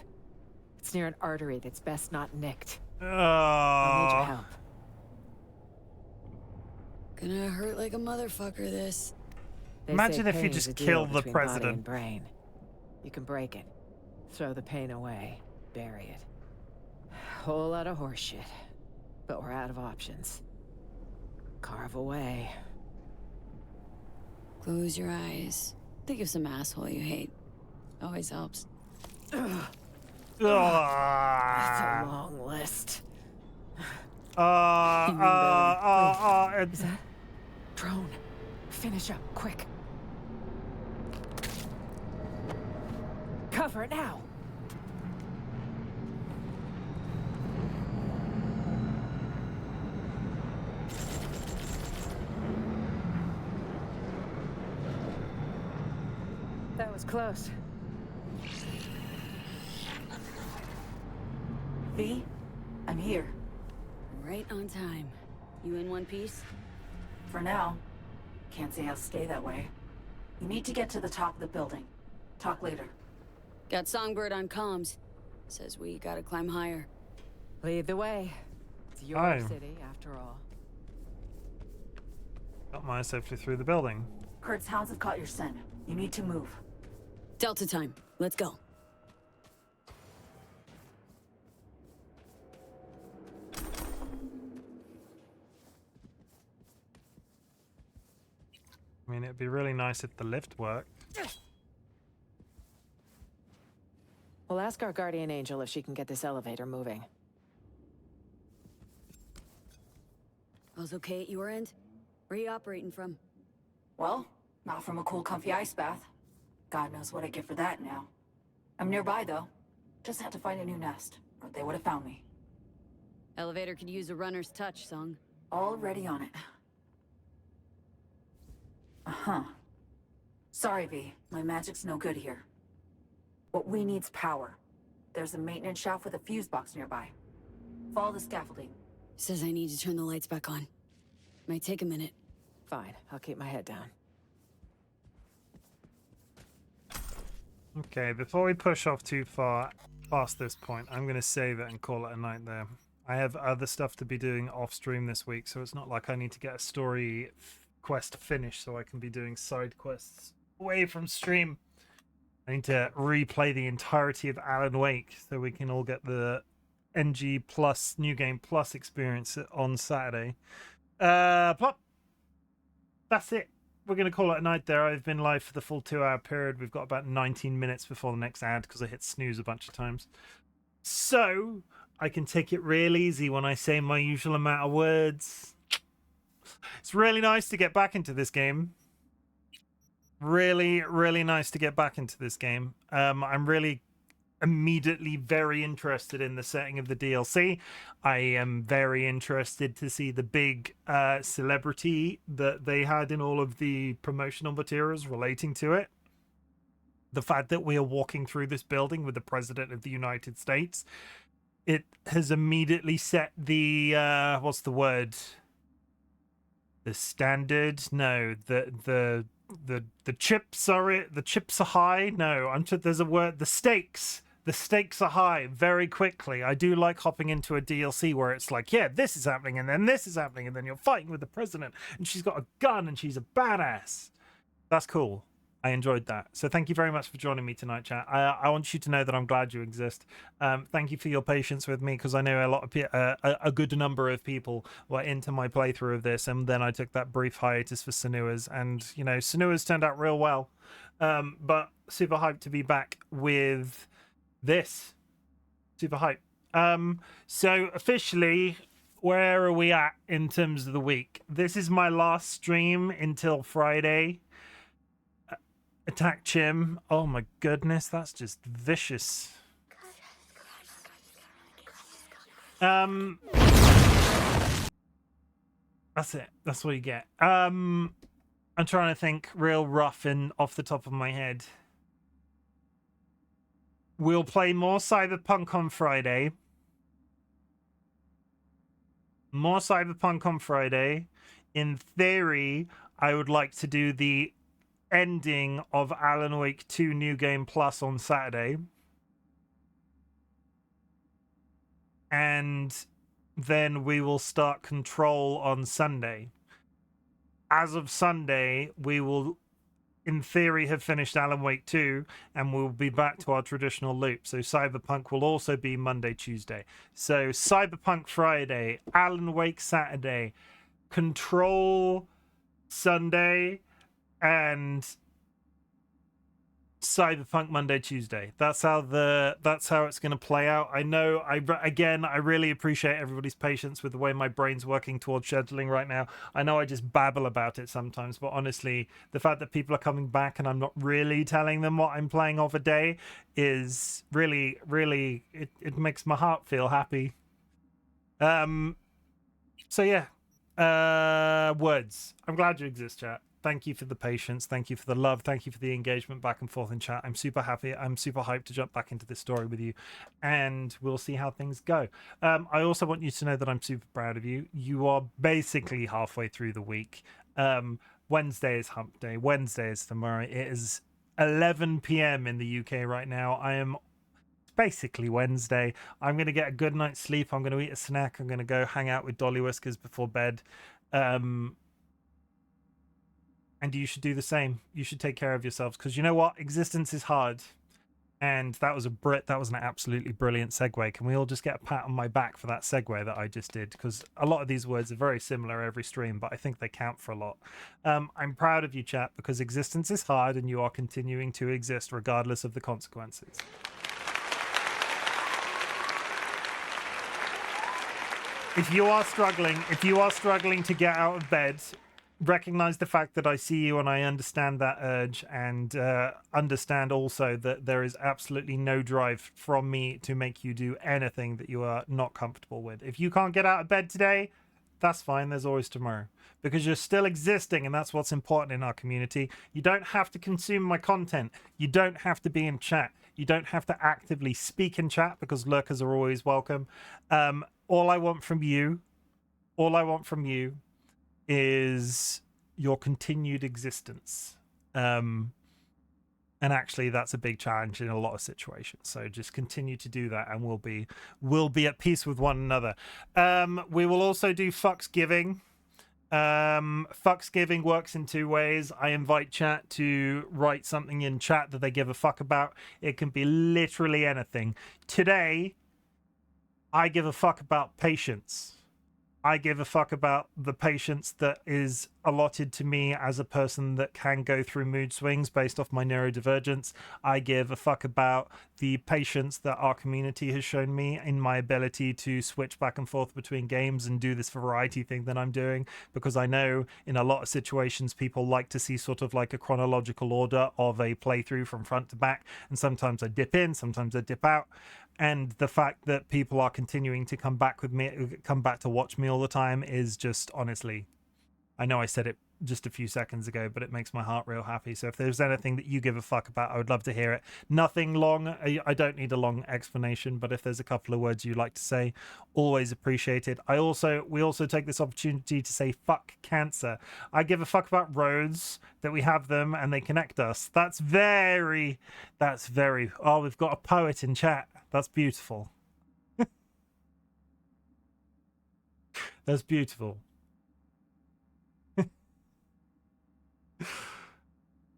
It's near an artery that's best not nicked. I'll need your help. Gonna hurt like a motherfucker, this. Imagine if you just killed the president. Body and brain. You can break it. Throw the pain away. Bury it. Whole lot of horseshit. But we're out of options. Carve away. Close your eyes. Think of some asshole you hate. Always helps. That's a long list. Is that drone? Finish up, quick. Cover now. That was close. V, I'm here. Right on time. You in one piece? For now. Can't say I'll stay that way. You need to get to the top of the building. Talk later. Got Songbird on comms. Says we gotta climb higher. Lead the way. It's your city, after all. Got mine safely through the building. Kurt's hounds have caught your scent. You need to move. Delta time. Let's go. I mean, it'd be really nice if the lift worked. We'll ask our guardian angel if she can get this elevator moving. All's okay at your end? Where are you operating from? Well, not from a cool, comfy ice bath. God knows what I get for that now. I'm nearby, though. Just had to find a new nest, or they would have found me. Elevator could use a runner's touch, Sung. Already on it. Uh-huh. Sorry, V. My magic's no good here. What we need's power. There's a maintenance shaft with a fuse box nearby. Follow the scaffolding. Says I need to turn the lights back on. Might take a minute. Fine, I'll keep my head down. Okay, before we push off too far past this point, I'm going to save it and call it a night there. I have other stuff to be doing off stream this week, so it's not like I need to get a story quest finished so I can be doing side quests away from stream. I need to replay the entirety of Alan Wake so we can all get the NG Plus New Game Plus experience on Saturday. Plop. That's it. We're going to call it a night there. I've been live for the full 2-hour period. We've got about 19 minutes before the next ad because I hit snooze a bunch of times. So I can take it real easy when I say my usual amount of words. It's really nice to get back into this game. Really, really nice to get back into this game. I'm really immediately very interested in the setting of the DLC. I am very interested to see the big celebrity that they had in all of the promotional materials relating to it. The fact that we are walking through this building with the President of the United States, it has immediately set the what's the word? The standard? No, the chips are it. The chips are high. No, there's a word. The stakes. The stakes are high very quickly. I do like hopping into a DLC where it's like, yeah, this is happening, and then this is happening, and then you're fighting with the president, and she's got a gun, and she's a badass. That's cool. I enjoyed that. So thank you very much for joining me tonight, chat. I want you to know that I'm glad you exist. Thank you for your patience with me, because I know a good number of people were into my playthrough of this, and then I took that brief hiatus for Senua's, and, you know, Senua's turned out real well. But super hyped to be back with this. Super hype. So officially, where are we at in terms of the week? This is my last stream until Friday. Attack Chim. Oh my goodness, that's just vicious. That's it. That's what you get. I'm trying to think real rough and off the top of my head. We'll play more Cyberpunk on Friday. More Cyberpunk on Friday. In theory, I would like to do the ending of Alan Wake 2 New Game Plus on Saturday. And then we will start Control on Sunday. As of Sunday, we will, in theory, have finished Alan Wake 2, and we'll be back to our traditional loop. So Cyberpunk will also be Monday, Tuesday. So Cyberpunk Friday, Alan Wake Saturday, Control Sunday, and Cyberpunk Monday, Tuesday. That's how it's going to play out. I know. I really appreciate everybody's patience with the way my brain's working towards scheduling right now. I know I just babble about it sometimes, but honestly, the fact that people are coming back and I'm not really telling them what I'm playing of a day is really, really, it makes my heart feel happy. So yeah, words. I'm glad you exist, chat. Thank you for the patience. Thank you for the love. Thank you for the engagement back and forth in chat. I'm super happy. I'm super hyped to jump back into this story with you, and we'll see how things go. I also want you to know that I'm super proud of you. You are basically halfway through the week. Wednesday is hump day. Wednesday is tomorrow. It is 11 p.m. in the UK right now. Basically Wednesday. I'm going to get a good night's sleep. I'm going to eat a snack. I'm going to go hang out with DollyWhiskers before bed. And you should do the same. You should take care of yourselves, because you know what? Existence is hard. And that was an absolutely brilliant segue. Can we all just get a pat on my back for that segue that I just did? Because a lot of these words are very similar every stream, but I think they count for a lot. I'm proud of you, chat, because existence is hard and you are continuing to exist regardless of the consequences. If you are struggling to get out of bed, recognize the fact that I see you and I understand that urge, and understand also that there is absolutely no drive from me to make you do anything that you are not comfortable with. If you can't get out of bed today, that's fine. There's always tomorrow, because you're still existing, and that's what's important in our community. You don't have to consume my content. You don't have to be in chat. You don't have to actively speak in chat, because lurkers are always welcome. All I want from you is your continued existence. And actually that's a big challenge in a lot of situations, so just continue to do that and we'll be at peace with one another. We will also do Fucksgiving. Fucksgiving works in two ways. I invite chat to write something in chat that they give a fuck about. It can be literally anything. Today I give a fuck about patience. I give a fuck about the patience that is allotted to me as a person that can go through mood swings based off my neurodivergence. I give a fuck about the patience that our community has shown me in my ability to switch back and forth between games and do this variety thing that I'm doing, because I know in a lot of situations people like to see sort of like a chronological order of a playthrough from front to back, and sometimes I dip in, sometimes I dip out. And the fact that people are continuing to come back to watch me all the time is just, honestly, I know I said it just a few seconds ago, but it makes my heart real happy. So if there's anything that you give a fuck about, I would love to hear it. Nothing long. I don't need a long explanation, but if there's a couple of words you like to say, always appreciated. We also take this opportunity to say fuck cancer. I give a fuck about roads, that we have them and they connect us. That's very, oh, we've got a poet in chat. That's beautiful. That's beautiful.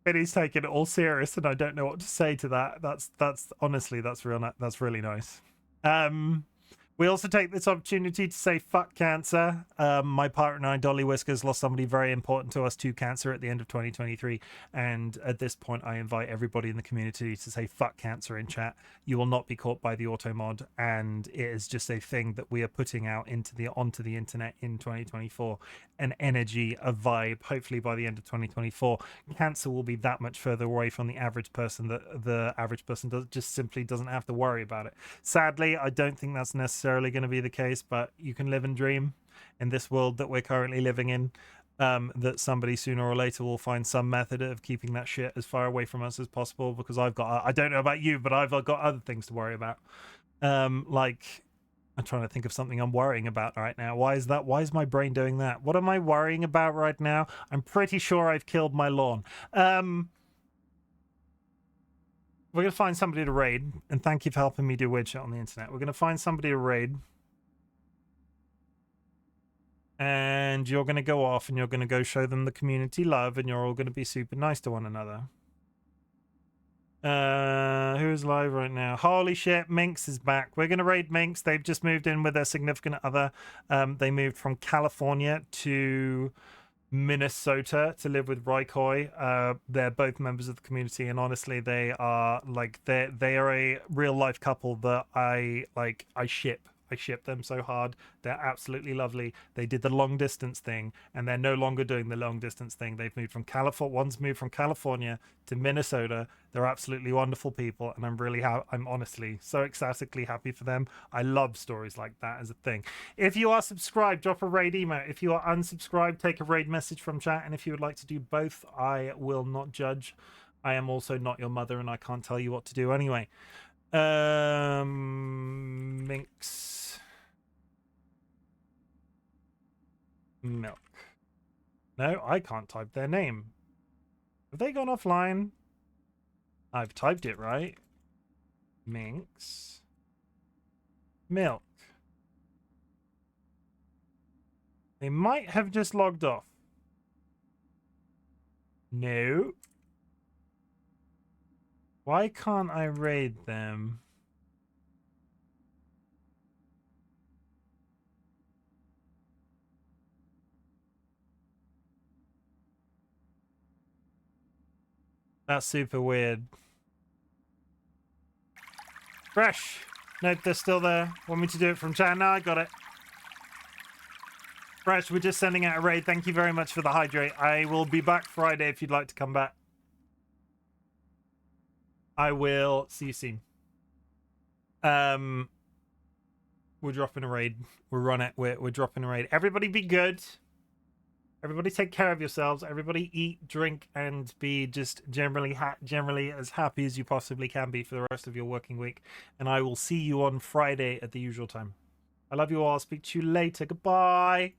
Benny's taking it all serious, and I don't know what to say to that. That's honestly, that's really nice. We also take this opportunity to say fuck cancer. My partner and I, DollyWhiskers, lost somebody very important to us to cancer at the end of 2023. And at this point, I invite everybody in the community to say fuck cancer in chat. You will not be caught by the auto mod. And it is just a thing that we are putting out onto the internet in 2024. An energy, a vibe. Hopefully by the end of 2024, cancer will be that much further away from the average person that the average person just simply doesn't have to worry about it. Sadly, I don't think that's necessarily going to be the case, but you can live and dream in this world that we're currently living in, that somebody sooner or later will find some method of keeping that shit as far away from us as possible, because I don't know about you, but I've got other things to worry about. Like, I'm trying to think of something I'm worrying about right now. Why is my brain doing that? What am I worrying about right now? I'm pretty sure I've killed my lawn. We're going to find somebody to raid, and thank you for helping me do weird shit on the internet. We're going to find somebody to raid, and you're going to go off and you're going to go show them the community love, and you're all going to be super nice to one another. Who's live right now? Holy shit, Minx is back. We're going to raid Minx. They've just moved in with their significant other. They moved from California to Minnesota to live with Raikoi. They're both members of the community, and honestly, they are a real life couple that I ship. I ship them so hard. They're absolutely lovely. They did the long distance thing, and they're no longer doing the long distance thing. They've moved from California. One's moved from California to Minnesota. They're absolutely wonderful people, and I'm honestly so ecstatically happy for them. I love stories like that as a thing. If you are subscribed, drop a raid email. If you are unsubscribed, take a raid message from chat. And if you would like to do both, I will not judge. I am also not your mother, and I can't tell you what to do anyway. Minx milk. No, I can't type their name. Have they gone offline? I've typed it right. Minx milk. They might have just logged off. No. Why can't I raid them? That's super weird. Fresh. Nope, they're still there. Want me to do it from chat? No, I got it. Fresh, we're just sending out a raid. Thank you very much for the hydrate. I will be back Friday if you'd like to come back. I will see you soon. We're dropping a raid. We're dropping a raid. Everybody be good. Everybody take care of yourselves. Everybody eat, drink, and be just generally as happy as you possibly can be for the rest of your working week. And I will see you on Friday at the usual time. I love you all. I'll speak to you later. Goodbye.